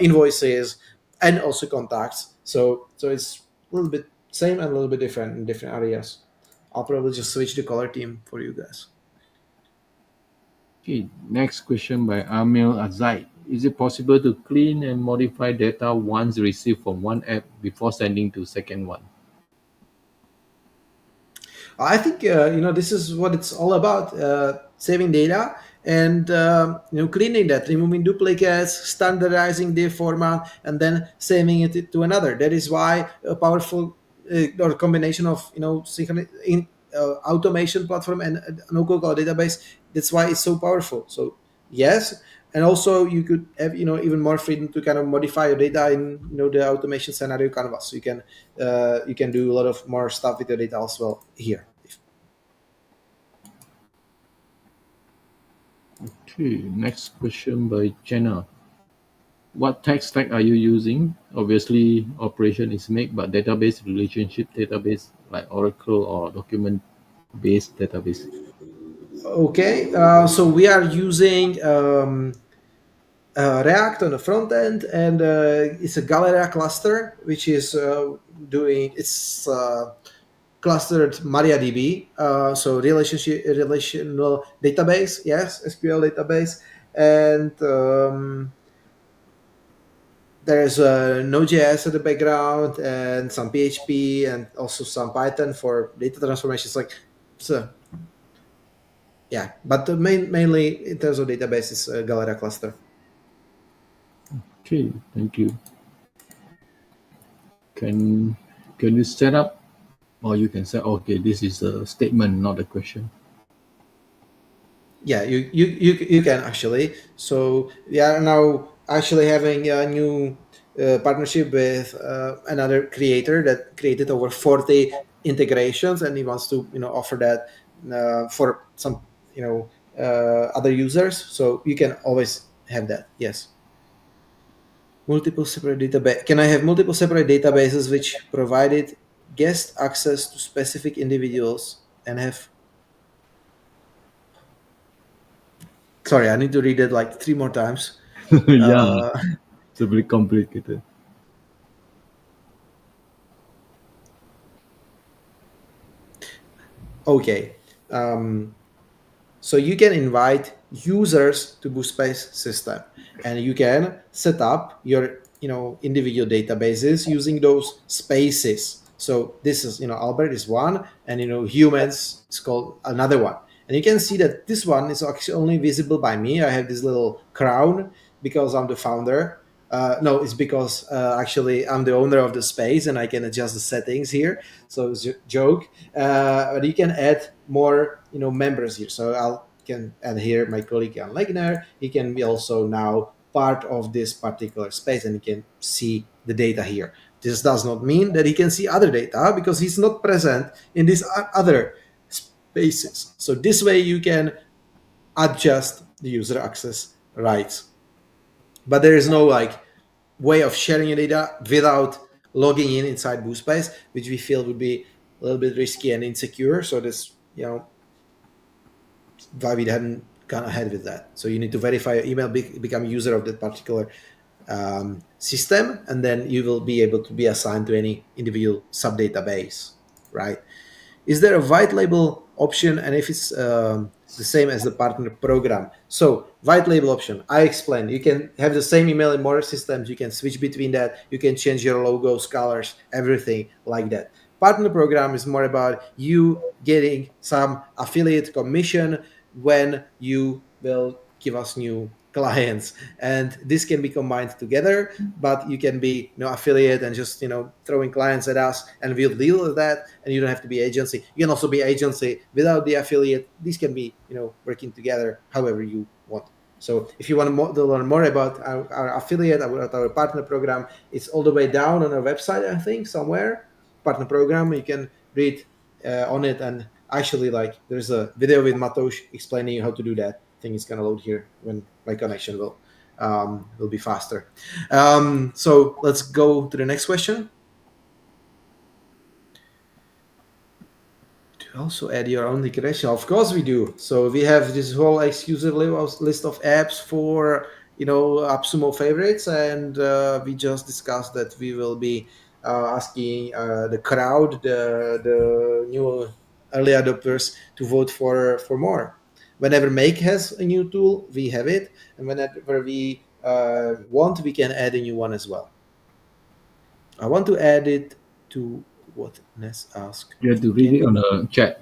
invoices, and also contacts. So it's a little bit same and a little bit different in different areas. I'll probably just switch the color team for you guys. Okay, next question by Amil Azai. Is it possible to clean and modify data once received from one app before sending to second one? I think this is what it's all about: saving data and cleaning that, removing duplicates, standardizing the format, and then saving it to another. That is why a powerful or combination of automation platform and local cloud database. That's why it's so powerful. So yes, and also you could have even more freedom to kind of modify your data in the automation scenario canvas. So you can do a lot of more stuff with your data as well here. Okay, next question by Jenna. What tech stack are you using? Obviously, operation is make, but database, relationship database like Oracle or document-based database. Okay, so we are using React on the front end, and it's a Galera cluster, which is doing it's clustered MariaDB, so relational database, yes, SQL database, and there's Node.js at the background, and some PHP, and also some Python for data transformations. Like so, yeah, but mainly in terms of database, it's a Galera cluster. Okay, thank you. Can can you set up, or you can say, okay, this is a statement, not a question. Yeah, you can actually. So we are now actually having a new partnership with another creator that created over 40 integrations, and he wants to offer that for some other users. So you can always have that. Yes. Multiple separate database. Can I have multiple separate databases which provided guest access to specific individuals and have? Sorry, I need to read it like three more times. Yeah, Uh, it's a bit complicated. okay. So you can invite users to BoostSpace system, and you can set up your individual databases using those spaces. So this is Albert is one, and humans is called another one. And you can see that this one is actually only visible by me. I have this little crown because I'm the founder. No, it's because actually I'm the owner of the space and I can adjust the settings here. So it's a joke. But you can add more, members here. So I can add here my colleague Jan Legner. He can be also now part of this particular space, and he can see the data here. This does not mean that he can see other data because he's not present in these other spaces. So this way you can adjust the user access rights. But there is no way of sharing your data without logging in inside BoostSpace, which we feel would be a little bit risky and insecure. So this, why we hadn't gone ahead with that. So you need to verify your email, become a user of that particular system, and then you will be able to be assigned to any individual sub-database, right? Is there a white label option, and if it's the same as the partner program? So white label option, I explained, you can have the same email in more systems, you can switch between that, you can change your logos, colors, everything like that. Partner program is more about you getting some affiliate commission when you will give us new clients, and this can be combined together, but you can be affiliate and just throwing clients at us and we'll deal with that, and you don't have to be agency. You can also be agency without the affiliate. These can be working together however you want. So if you want to learn more about our affiliate, about our partner program, it's all the way down on our website, I think, somewhere. Partner program, you can read on it, and actually, like, there's a video with Matoush explaining how to do that. I think it's gonna load here when my connection will be faster. So let's go to the next question. To also add your own integration, of course we do. So we have this whole exclusive list of apps for AppSumo favorites, and we just discussed that we will be asking the crowd, the new early adopters, to vote for more. Whenever Make has a new tool, we have it, and whenever we want, we can add a new one as well. I want to add it to what Ness asked. You have to read it on the chat.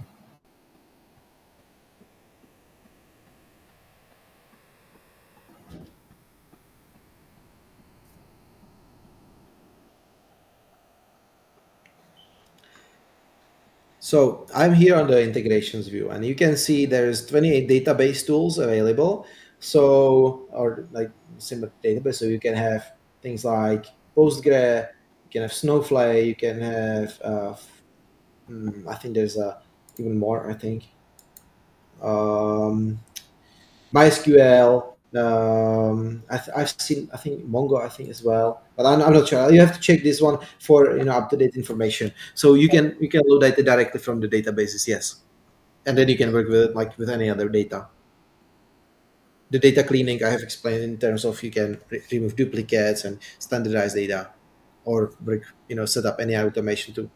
So I'm here on the integrations view, and you can see there's 28 database tools available. So, or like similar database. So you can have things like Postgre, you can have Snowflake, you can have, I think there's even more, I think. MySQL. I've seen, I think Mongo, I think as well, but I'm not sure. You have to check this one for up to date information. So you can load data directly from the databases, yes, and then you can work with it like with any other data. The data cleaning I have explained in terms of you can remove duplicates and standardize data, or set up any automation to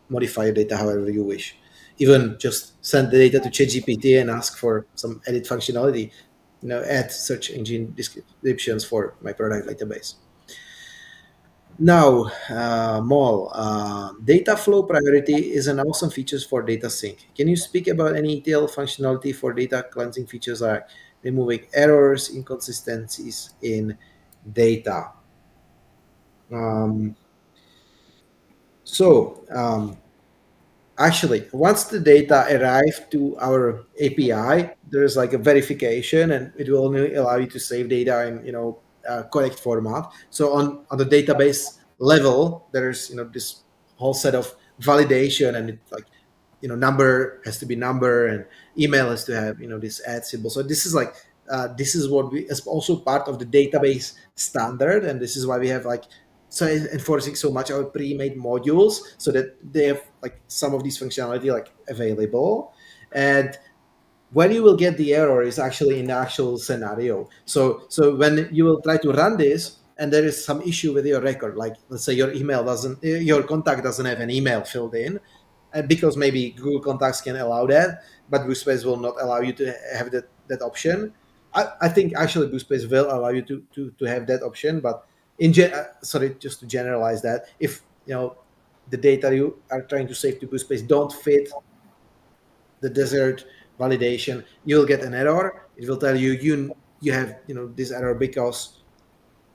modify your data however you wish. Even just send the data to ChatGPT and ask for some edit functionality. Add search engine descriptions for my product database. Now, Mall, data flow priority is an awesome feature for data sync. Can you speak about any ETL functionality for data cleansing features like removing errors, inconsistencies in data? Actually, once the data arrive to our API, there's like a verification, and it will only allow you to save data in correct format. So on the database level, there's this whole set of validation, and it's like number has to be number, and email has to have this @ symbol. So this is like this is what we is also part of the database standard, and this is why we have like so enforcing so much our pre-made modules so that they have like some of these functionality like available. And when you will get the error is actually in the actual scenario. So when you will try to run this and there is some issue with your record, like let's say your contact doesn't have an email filled in, because maybe Google Contacts can allow that, but BoostSpace will not allow you to have that option. I think actually BoostSpace will allow you to have that option, but just to generalize that, if the data you are trying to save to BoostSpace don't fit the desert validation, you'll get an error. It will tell you have this error because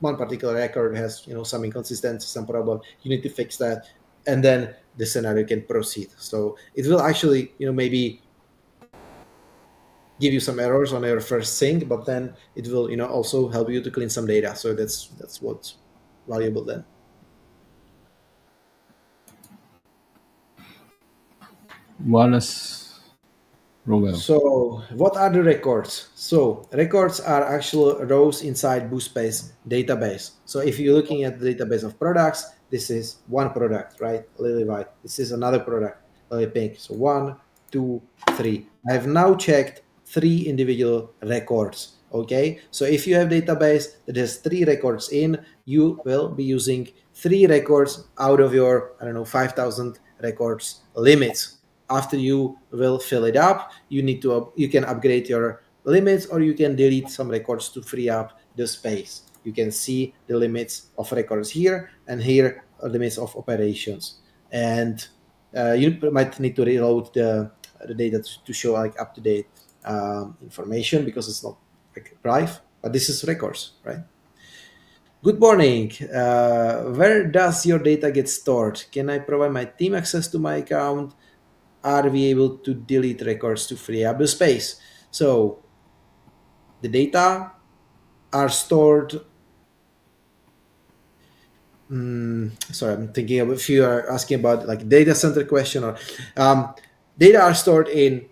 one particular record has some inconsistency, some problem. You need to fix that, and then the scenario can proceed. So it will actually maybe give you some errors on your first sync, but then it will also help you to clean some data. So that's what's valuable then. Wallace Rowell. So what are the records? So records are actual rows inside BoostSpace database. So if you're looking at the database of products, this is one product, right? Lily white. This is another product, lily pink. So 1, 2, 3. I have now checked 3 individual records. Okay. So if you have database that has 3 records in, you will be using 3 records out of your, I don't know, 5,000 records limits. After you will fill it up, you can upgrade your limits, or you can delete some records to free up the space. You can see the limits of records here, and here are limits of operations. And you might need to reload the data to show like up to date information, because it's not like Drive, but this is records, right? Good morning. Where does your data get stored? Can I provide my team access to my account? Are we able to delete records to free up the space? So the data are stored. Sorry, I'm thinking of if you are asking about like data center question, or data are stored in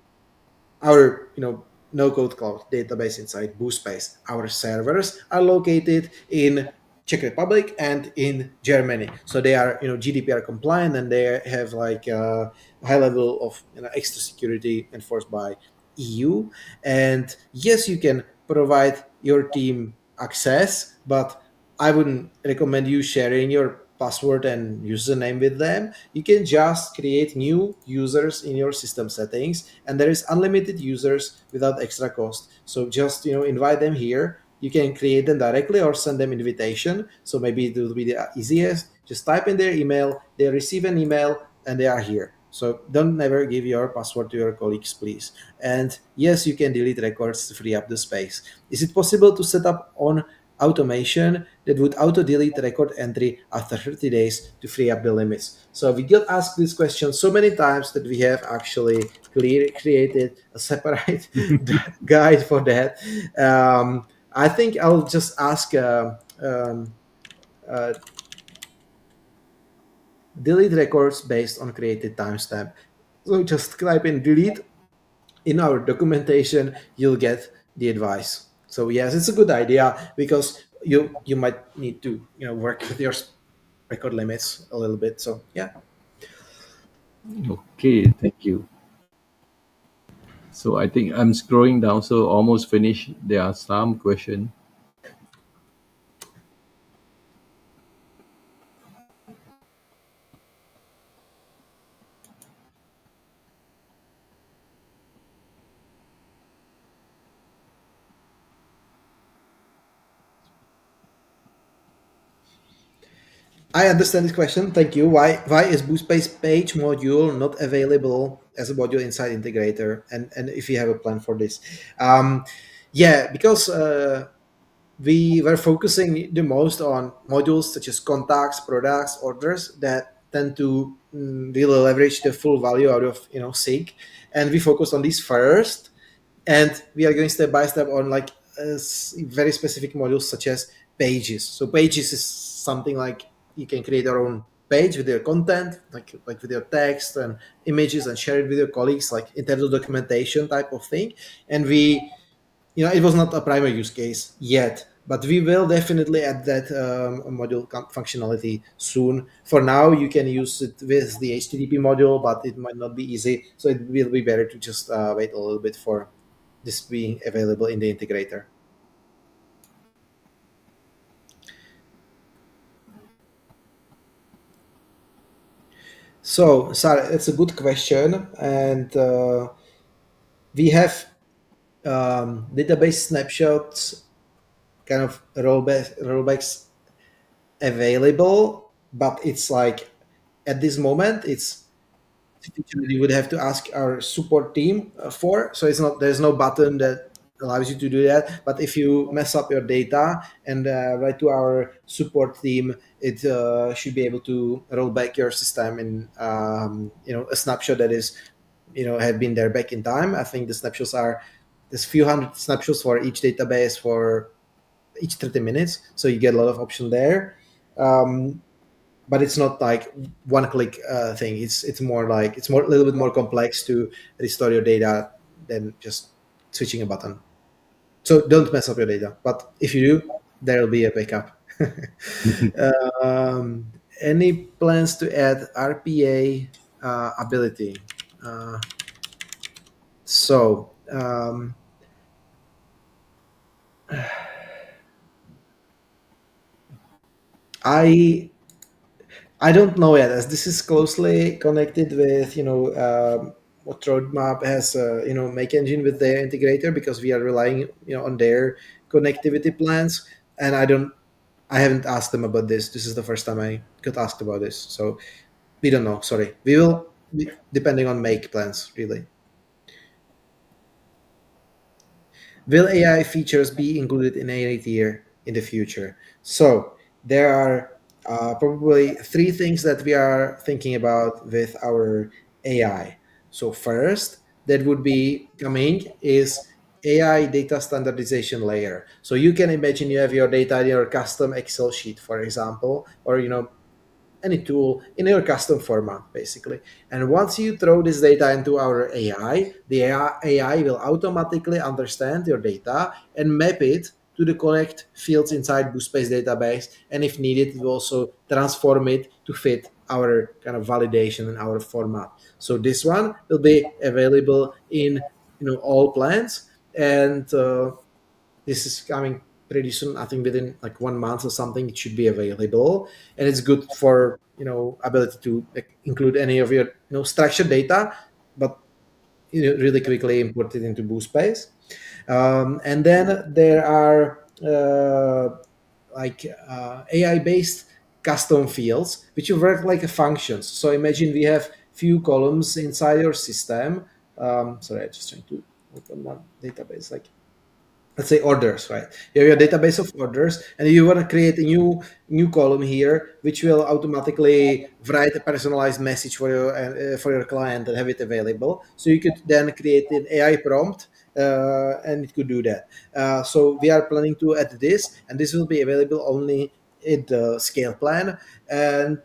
our no code cloud database inside BoostSpace. Our servers are located in Czech Republic and in Germany, so they are GDPR compliant, and they have like a high level of extra security enforced by EU. And yes, you can provide your team access, but I wouldn't recommend you sharing your password and username with them. You can just create new users in your system settings, and there is unlimited users without extra cost. So just invite them here. You can create them directly or send them invitation. So maybe it will be the easiest. Just type in their email, they receive an email, and they are here. So don't never give your password to your colleagues, please. And yes, you can delete records to free up the space. Is it possible to set up on automation that would auto delete record entry after 30 days to free up the limits? So we get asked this question so many times that we have actually created a separate guide for that. I think I'll just ask uh, delete records based on created timestamp. So just type in delete in our documentation, you'll get the advice. So yes, it's a good idea, because you might need to work with your record limits a little bit. So yeah. Okay, thank you. So I think I'm scrolling down, so almost finished. There are some questions. I understand this question. Thank you. Why is BoostSpace page module not available as a module inside integrator? And if you have a plan for this, yeah, because we were focusing the most on modules such as contacts, products, orders that tend to really leverage the full value out of sync, and we focused on these first, and we are going step by step on like very specific modules such as pages. So pages is something like you can create your own page with your content, like with your text and images, and share it with your colleagues, like internal documentation type of thing. And we it was not a primary use case yet, but we will definitely add that module functionality soon. For now, you can use it with the HTTP module, but it might not be easy. So it will be better to just wait a little bit for this being available in the integrator. So, Sarah, it's a good question, and we have database snapshots, kind of rollbacks available, but it's like at this moment it's feature that you would have to ask our support team for. So there's no button that allows you to do that. But if you mess up your data and write to our support team, it should be able to roll back your system in a snapshot that is have been there back in time. I think the snapshots are there's few hundred snapshots for each database for each 30 minutes, so you get a lot of option there. But it's not like one click thing. It's more like it's more a little bit more complex to restore your data than just switching a button. So don't mess up your data. But if you do, there will be a backup. um, any plans to add RPA ability? So I I don't know yet, as this is closely connected with what roadmap has make engine with their integrator, because we are relying on their connectivity plans, and I haven't asked them about this. This is the first time I got asked about this, so we don't know. Sorry, we will depending on make plans really. Will AI features be included in AI tier in the future? So there are probably three things that we are thinking about with our AI. So first, that would be coming is AI data standardization layer. So you can imagine you have your data in your custom Excel sheet, for example, or any tool in your custom format, basically. And once you throw this data into our AI, the AI will automatically understand your data and map it to the correct fields inside BoostSpace database. And if needed, it will also transform it to fit our kind of validation in our format. So this one will be available in all plans, and this is coming pretty soon. I think within like 1 month or something, it should be available, and it's good for ability to include any of your structured data, but really quickly import it into BoostSpace. And then there are AI based custom fields which will work like a functions. So imagine we have few columns inside your system. Sorry, I'm just trying to open one database, like let's say orders, right? You have your database of orders, and you want to create a new column here which will automatically write a personalized message for your client and have it available. So you could then create an AI prompt, and it could do that. So we are planning to add this, and this will be available only in the scale plan. And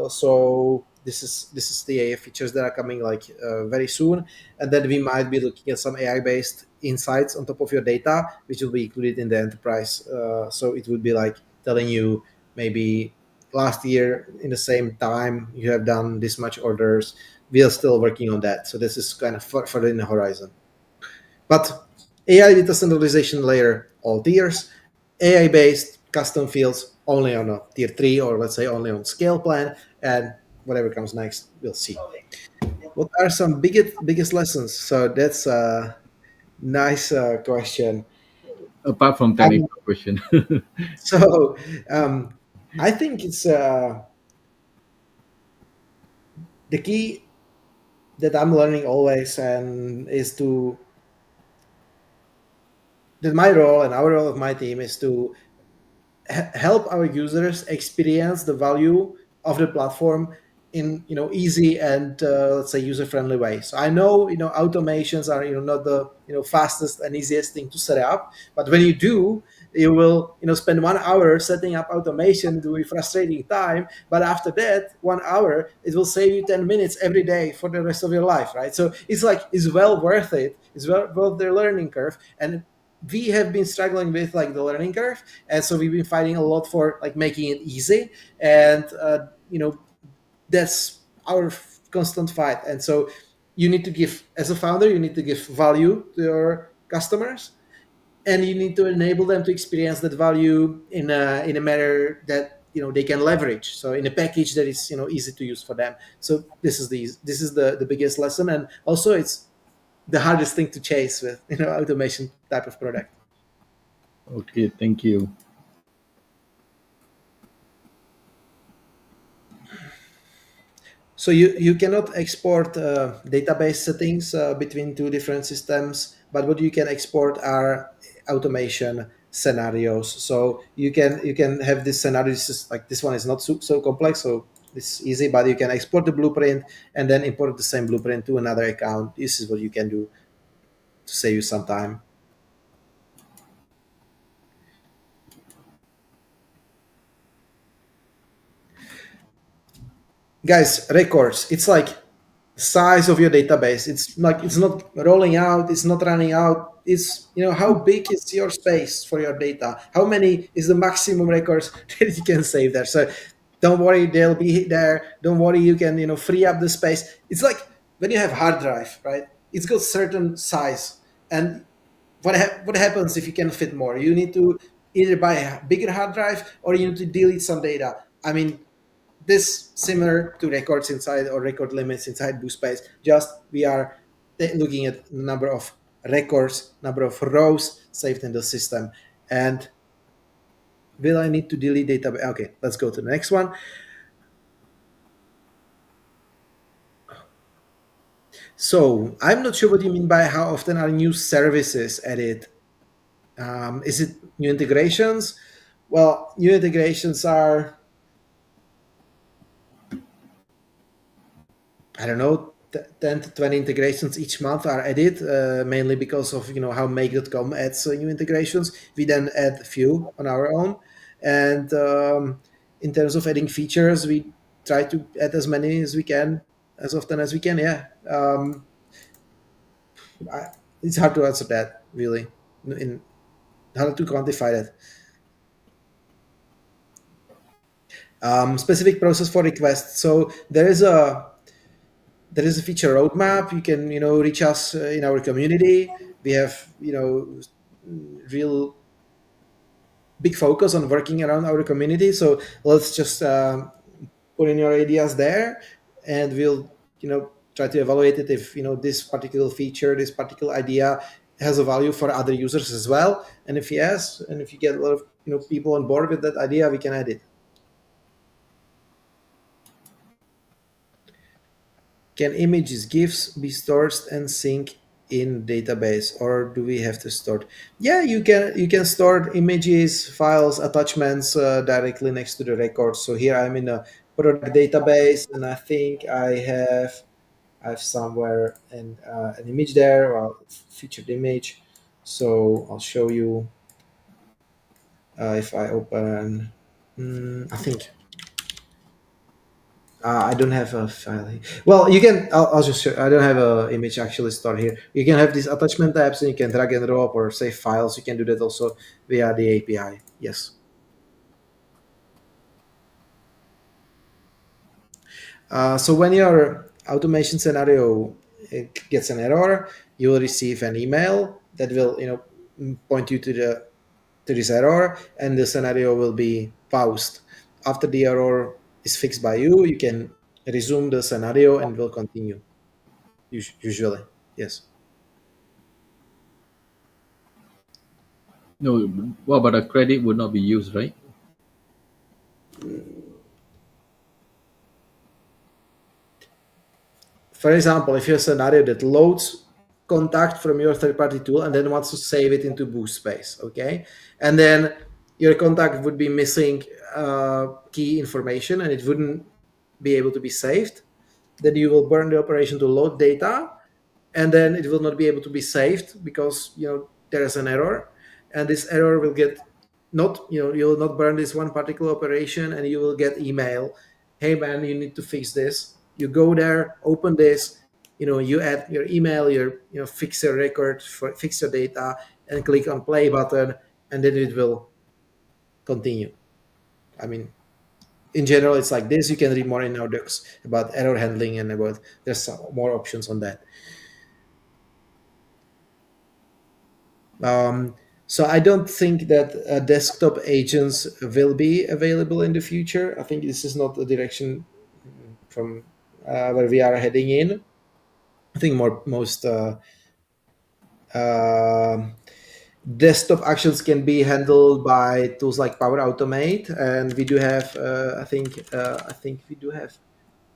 so this is the AI features that are coming like very soon. And then we might be looking at some AI based insights on top of your data, which will be included in the enterprise. So it would be like telling you maybe last year in the same time you have done this much orders. We are still working on that, so this is kind of further in the horizon. But AI data standardization layer, all tiers, AI based custom fields only on a tier 3, or let's say only on scale plan, and whatever comes next, we'll see. What are some biggest lessons? So that's a nice question. Apart from Um, technical question. so um, I think it's the key that I'm learning always, and is to that my role and our role of my team is to help our users experience the value of the platform in easy and let's say user friendly way. So I know automations are not the fastest and easiest thing to set up, but when you do, you will spend 1 hour setting up automation, doing frustrating time, but after that 1 hour it will save you 10 minutes every day for the rest of your life, right? So it's like it's well worth it. It's well worth the learning curve. And we have been struggling with like the learning curve, and so we've been fighting a lot for like making it easy. And that's our constant fight. And so you need to give, as a founder, you need to give value to your customers, and you need to enable them to experience that value in a manner that they can leverage, so in a package that is easy to use for them. So this is the biggest lesson, and also it's the hardest thing to chase with automation type of product. Okay, thank you. So you cannot export database settings between two different systems, but what you can export are automation scenarios. So you can have this scenario. This is like, this one is not so complex, so it's easy. But you can export the blueprint and then import the same blueprint to another account. This is what you can do to save you some time. Guys, records, it's like size of your database. It's like it's not rolling out, it's not running out. It's how big is your space for your data, how many is the maximum records that you can save there. So don't worry, they'll be there. Don't worry, you can free up the space. It's like when you have hard drive, right? It's got certain size, and what happens if you can fit more? You need to either buy a bigger hard drive or you need to delete some data. I mean, this similar to records inside or record limits inside BoostSpace. Just we are looking at number of records, number of rows saved in the system. And will I need to delete data? Okay, let's go to the next one. So I'm not sure what you mean by how often are new services added. Is it new integrations? Well, new integrations are, I don't know, 10 to 20 integrations each month are added, mainly because of how make.com adds new integrations. We then add a few on our own. And in terms of adding features, we try to add as many as we can, as often as we can. Yeah. It's hard to answer that, really. In Hard to quantify that. Specific process for requests. So there is a feature roadmap. You can reach us in our community. We have real big focus on working around our community. So let's just put in your ideas there, and we'll try to evaluate it if this particular feature, this particular idea has a value for other users as well. And if yes, and if you get a lot of people on board with that idea, we can add it. Can images, GIFs be stored and sync in database, or do we have to store? Yeah, you can store images, files, attachments directly next to the record. So here I'm in a product database, and I think I have somewhere an image there, or featured image. So I'll show you if I open. I think I don't have a file here. Well, you can. I'll just show. I don't have an image actually stored here. You can have these attachment tabs, and you can drag and drop or save files. You can do that also via the API. Yes. So when your automation scenario gets an error, you will receive an email that will point you to this error, and the scenario will be paused. After the error is fixed by you, you can resume the scenario and will continue. Usually, yes. No, well, but a credit would not be used, right? For example, if you have a scenario that loads contact from your third-party tool and then wants to save it into BoostSpace, okay, and then your contact would be missing key information and it wouldn't be able to be saved, then you will burn the operation to load data, and then it will not be able to be saved because there is an error, and this error will get not you will not burn this one particular operation, and you will get email, hey man, you need to fix this. You go there, open this, you add your email, fix your record, fix your data, and click on play button, and then it will continue. I mean, in general, it's like this. You can read more in our docs about error handling and about there's some more options on that. So I don't think that desktop agents will be available in the future. I think this is not the direction from where we are heading in. I think most desktop actions can be handled by tools like Power Automate, and we do have. I think we do have.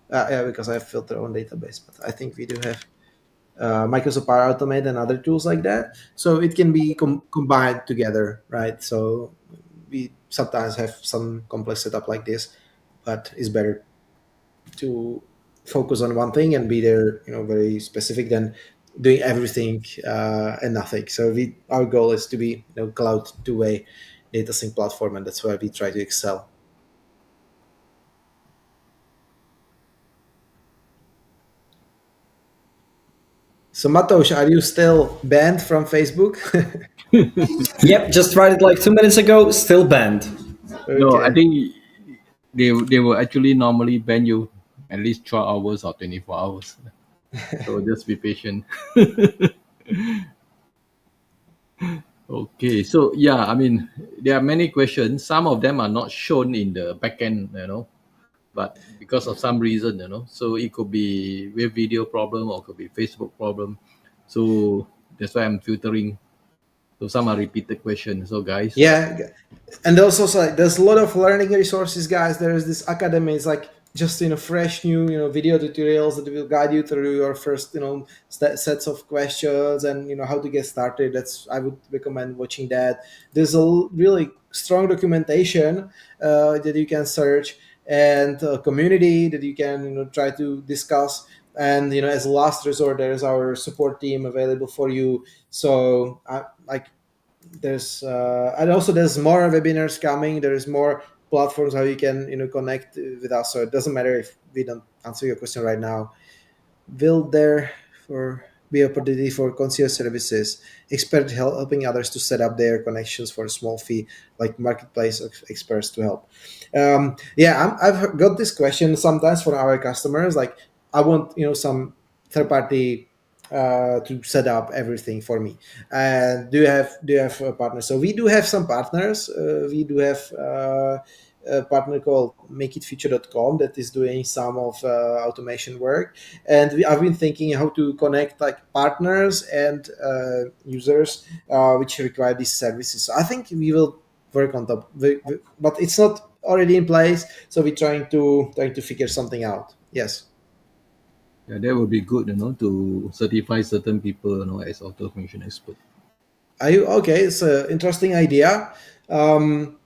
Yeah, because I have filter on database, but I think we do have Microsoft Power Automate and other tools like that. So it can be combined together, right? So we sometimes have some complex setup like this, but it's better to focus on one thing and be there, very specific than doing everything and nothing. So our goal is to be cloud two-way data sync platform, and that's where we try to excel. So Mateusz, are you still banned from Facebook? Yep, just tried it like 2 minutes ago, still banned. No, I Okay. think they will actually normally ban you at least 12 hours or 24 hours. So just be patient. Okay, so yeah, I mean, there are many questions. Some of them are not shown in the backend, but because of some reason, so it could be web video problem or could be Facebook problem. So that's why I'm filtering. So some are repeated questions. So guys, Yeah, and also so, like, there's a lot of learning resources, guys. There's this academy. It's like just fresh new video tutorials that will guide you through your first sets of questions, and how to get started. That's I would recommend watching that. There's a really strong documentation that you can search, and a community that you can try to discuss. And as a last resort, there is our support team available for you. So like there's and also there's more webinars coming. There's more platforms how you can connect with us, so it doesn't matter if we don't answer your question right now. Will there for be opportunity for concierge services, expert helping others to set up their connections for a small fee, like marketplace experts to help? Yeah, I've got this question sometimes from our customers. Like, I want some third party to set up everything for me. And do you have partners? So we do have some partners. We do have a partner called makeitfuture.com that is doing some of automation work, and I've been thinking how to connect like partners and users which require these services. So I think we will work on top, but it's not already in place. So we're trying to figure something out. Yes. yeah, that would be good, to certify certain people, as automation expert. Are you okay? It's an interesting idea. Um,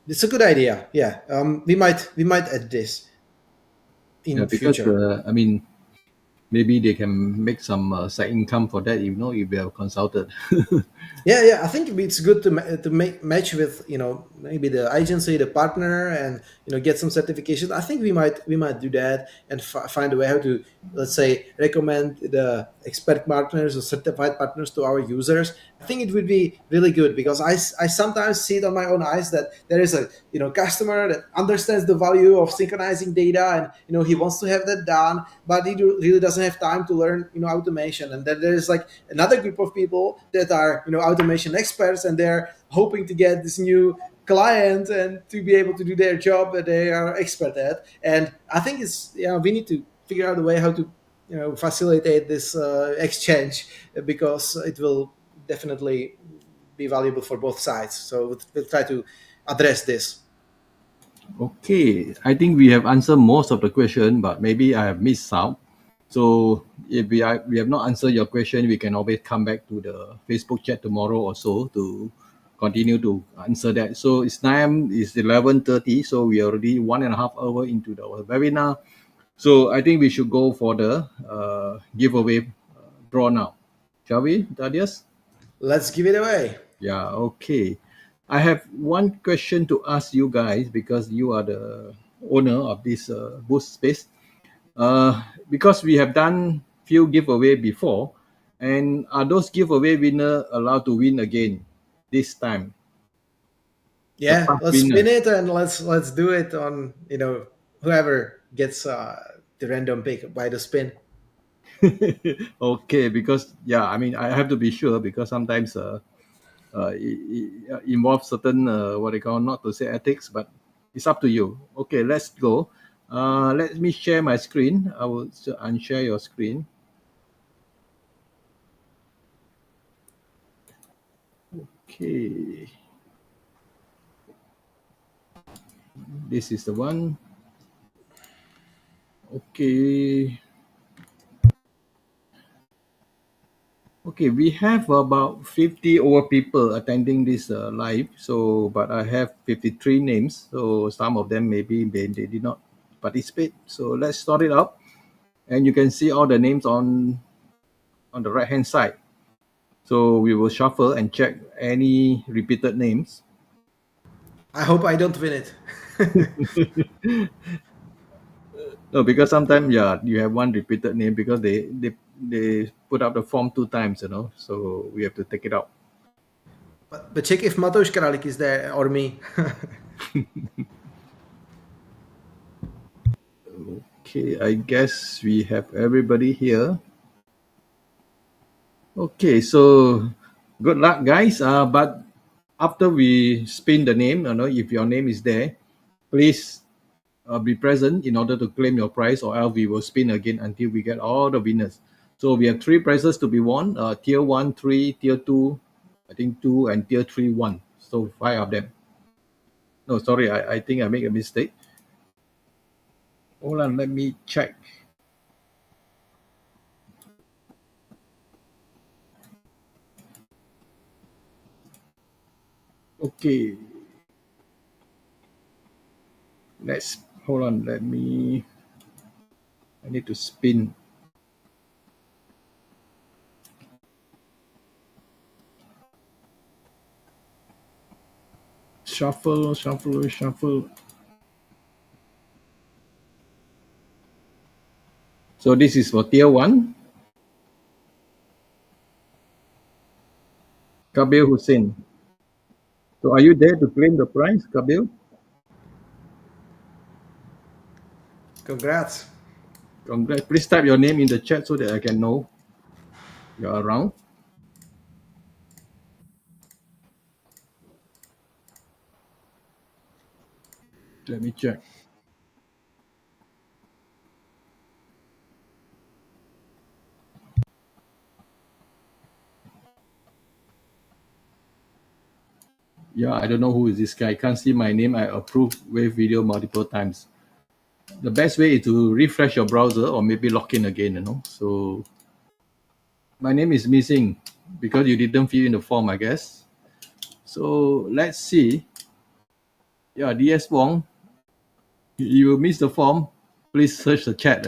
it's a good idea. Yeah. We might add this Yeah, in because future. I mean, maybe they can make some side income for that, if they have consulted. Yeah. I think it's good to make match with maybe the agency, the partner, and get some certifications. I think we might do that and find a way how to, let's say, recommend the expert partners or certified partners to our users. I think it would be really good because I sometimes see it on my own eyes that there is a customer that understands the value of synchronizing data, and he wants to have that done, but he really doesn't have time to learn automation. And then there is like another group of people that are automation experts, and they're hoping to get this new client and to be able to do their job that they are expert at. And I think it's we need to figure out a way how to facilitate this exchange, because it will definitely be valuable for both sides. So we'll try to address this. Okay, I think we have answered most of the question, but maybe I have missed some. So if we have not answered your question, we can always come back to the Facebook chat tomorrow or so to continue to answer that. So it's time is 11:30, so we are already 1.5 hours into the webinar. So I think we should go for the giveaway draw now. Shall we, Tadeas? Let's give it away. Yeah, okay. I have one question to ask you guys because you are the owner of this Boost Space. Because we have done few giveaway before, and are those giveaway winner allowed to win again this time? The Yeah, past let's spin winners. it, and let's do it on whoever gets the random pick by the spin. Okay, because yeah, I mean I have to be sure because sometimes it involves certain what they call not to say ethics, but it's up to you. Okay, let's go. Let me share my screen. I will unshare your screen. Okay, this is the one. Okay, okay, we have about 50 over people attending this live. So, but I have 53 names. So some of them maybe they did not participate. So let's start it up, and you can see all the names on the right hand side. So we will shuffle and check any repeated names. I hope I don't win it. No, because sometimes yeah, you have one repeated name because they put up the form 2 times, So we have to take it out. But check if Mateusz Kralik is there or me. Okay, I guess we have everybody here. Okay, so Good luck, guys. But after we spin the name, if your name is there, please be present in order to claim your prize, or else we will spin again until we get all the winners. So we have three prizes to be won: tier one, three, tier two, I think two, and tier three one. So five of them. No, sorry, I think I make a mistake. Hold on, let me check. Okay, let's hold on. Let me. I need to spin. Shuffle, shuffle, shuffle. So this is for tier one. Kabir Hussein. So are you there to claim the prize, Kabir? Congrats. Congrats. Please type your name in the chat so that I can know you're around. Let me check. Yeah, I don't know who is this guy. I can't see my name. I approved Wave Video multiple times. The best way is to refresh your browser or maybe log in again. So my name is missing because you didn't fill in the form, I guess. So let's see. Yeah, DS Wong, you missed the form. Please search the chat.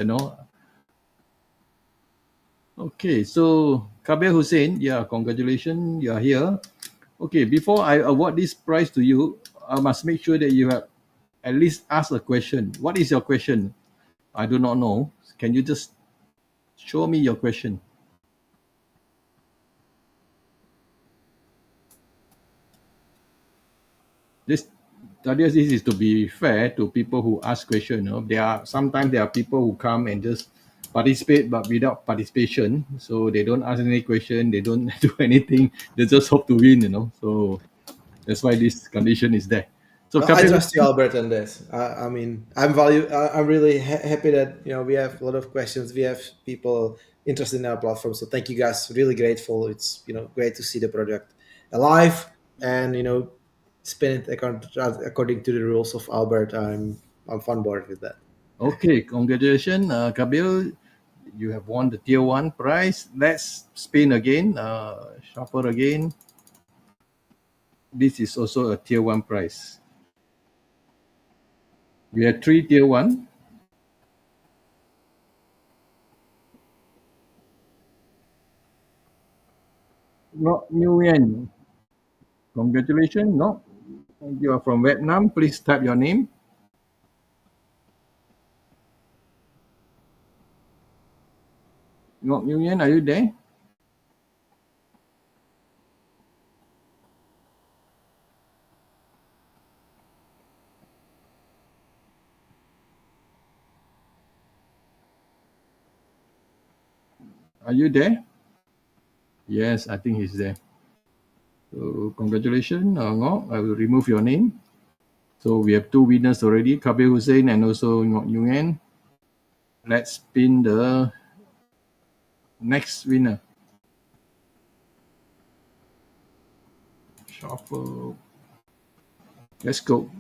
Okay, so Kabir Hussein, yeah, congratulations, you are here. Okay, before I award this prize to you, I must make sure that you have at least asked a question. What is your question? I do not know. Can you just show me your question? This Tadeas, this is to be fair to people who ask questions. Sometimes there are people who come and just participate but without participation. So they don't ask any question, they don't do anything, they just hope to win. So that's why this condition is there. So I Kabir, trust you, Albert, on this. I mean, I'm really happy that we have a lot of questions. We have people interested in our platform. So thank you, guys. Really grateful. It's great to see the project alive and spin it according to the rules of Albert. I'm fun board with that. okay, congratulations, Kabir. You have won the tier one prize. Let's spin again, shuffle again. This is also a tier one prize. We have three tier one. Ngok Nguyen. Congratulations, Ngok. You are from Vietnam. Please type your name. Ngok Nguyen, are you there? Are you there? Yes, I think he's there. So congratulations, Ngok. I will remove your name. So we have two winners already, Kabir Hussein and also Ngok Nguyen. Let's spin the next winner. Shuffle. Let's go.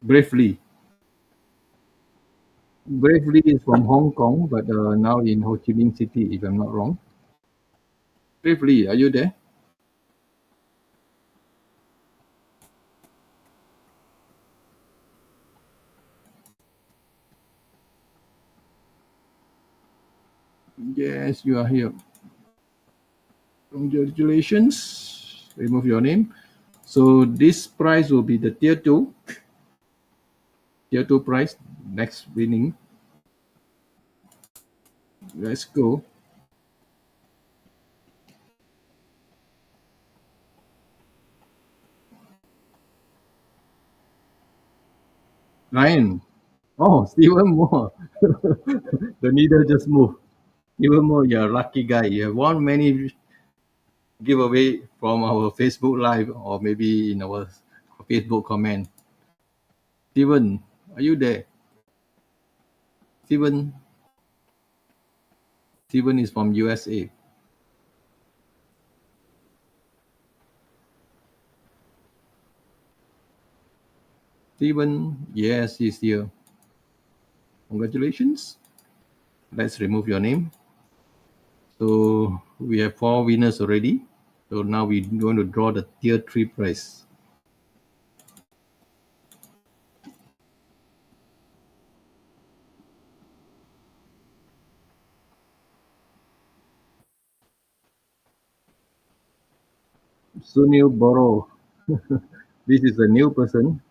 Bravely. Bravely is from Hong Kong, but now in Ho Chi Minh City, if I'm not wrong. Bravely, are you there? Yes, you are here. Congratulations. Remove your name. So this prize will be the tier two prize. Next winning. Let's go. Ryan. Oh, Stephen Moore. The needle just moved. Stephen Moore, you're a lucky guy. You have won many giveaway from our Facebook Live or maybe in our Facebook comment. Stephen, are you there? Stephen, Stephen is from USA. Stephen, yes, he's here. Congratulations. Let's remove your name. So we have 4 winners already. So now we're going to draw the tier 3 prize. Sunil Boro. This is a new person,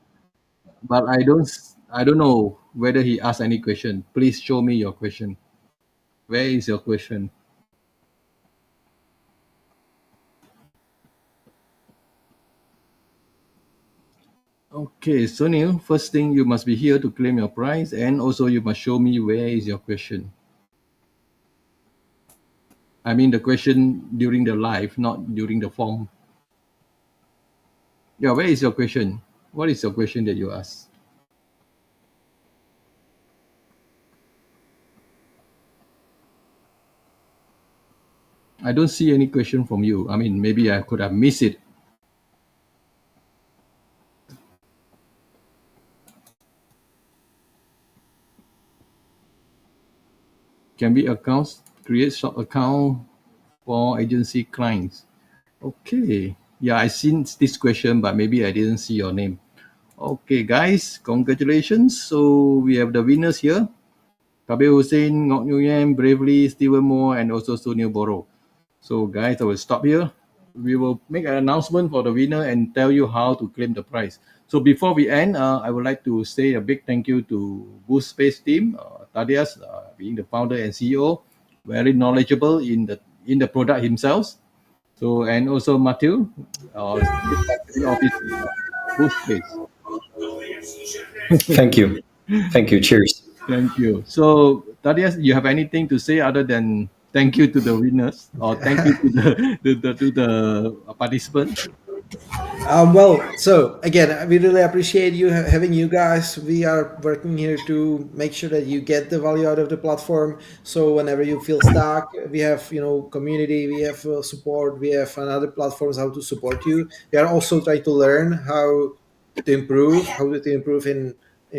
but I don't know whether he asked any question. Please show me your question. Where is your question? Okay, Sunil, first thing you must be here to claim your prize, and also you must show me where is your question. I mean the question during the live, not during the form. Yeah, where is your question? What is your question that you asked? I don't see any question from you. I mean, maybe I could have missed it. Can be accounts, create shop account for agency clients. Okay. Yeah, I seen this question, but maybe I didn't see your name. Okay, guys, congratulations. So we have the winners here. Kabir Hussein, Ngok Nguyen, Bravely, Stephen Moore, and also Sunil Boro. So, guys, I will stop here. We will make an announcement for the winner and tell you how to claim the prize. So, before we end, I would like to say a big thank you to BoostSpace team, Tadeas, being the founder and CEO, very knowledgeable in the product himself. So, and also Matthew, Chief Marketing Officer, BoostSpace. Thank you. Thank you. Cheers. Thank you. So, Thaddeus, you have anything to say other than thank you to the winners or thank you to the to the participant? Well, so again, we really appreciate you having you guys. We are working here to make sure that you get the value out of the platform. So whenever you feel stuck, we have community, we have support, we have another platforms how to support you. We are also trying to learn how to improve in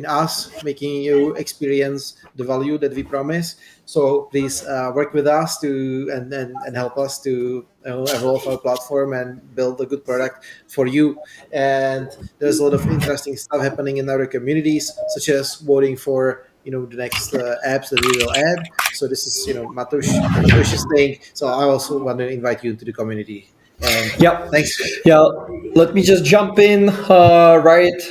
us, making you experience the value that we promise. So please work with us to and help us to evolve our platform and build a good product for you. And there's a lot of interesting stuff happening in our communities, such as voting for the next apps that we will add. So this is Matush's thing. So I also want to invite you to the community. And Yeah, thanks. yeah. Let me just jump in right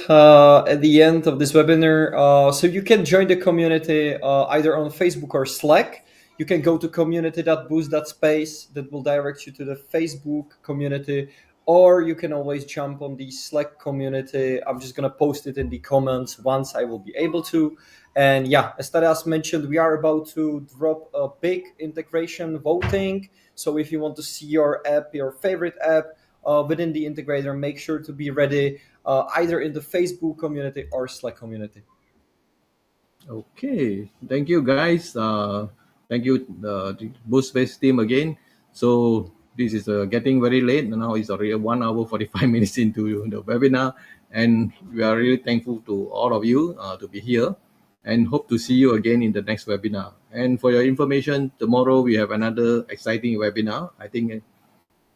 at the end of this webinar. So you can join the community either on Facebook or Slack. You can go to community.boost.space. That will direct you to the Facebook community, or you can always jump on the Slack community. I'm just gonna post it in the comments once I will be able to. And yeah, as Tadeas mentioned, we are about to drop a big integration voting. So if you want to see your app, your favorite app within the integrator, make sure to be ready either in the Facebook community or Slack community. Okay, thank you, guys. Thank you, the BoostSpace team again. So this is getting very late now. It's already 1 hour 45 minutes into the webinar, and we are really thankful to all of you to be here, and hope to see you again in the next webinar. And for your information, tomorrow we have another exciting webinar. I think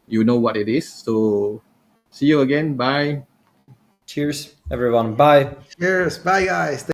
you know what it is. So see you again. Bye. Cheers, everyone. Bye. Cheers. Bye, guys.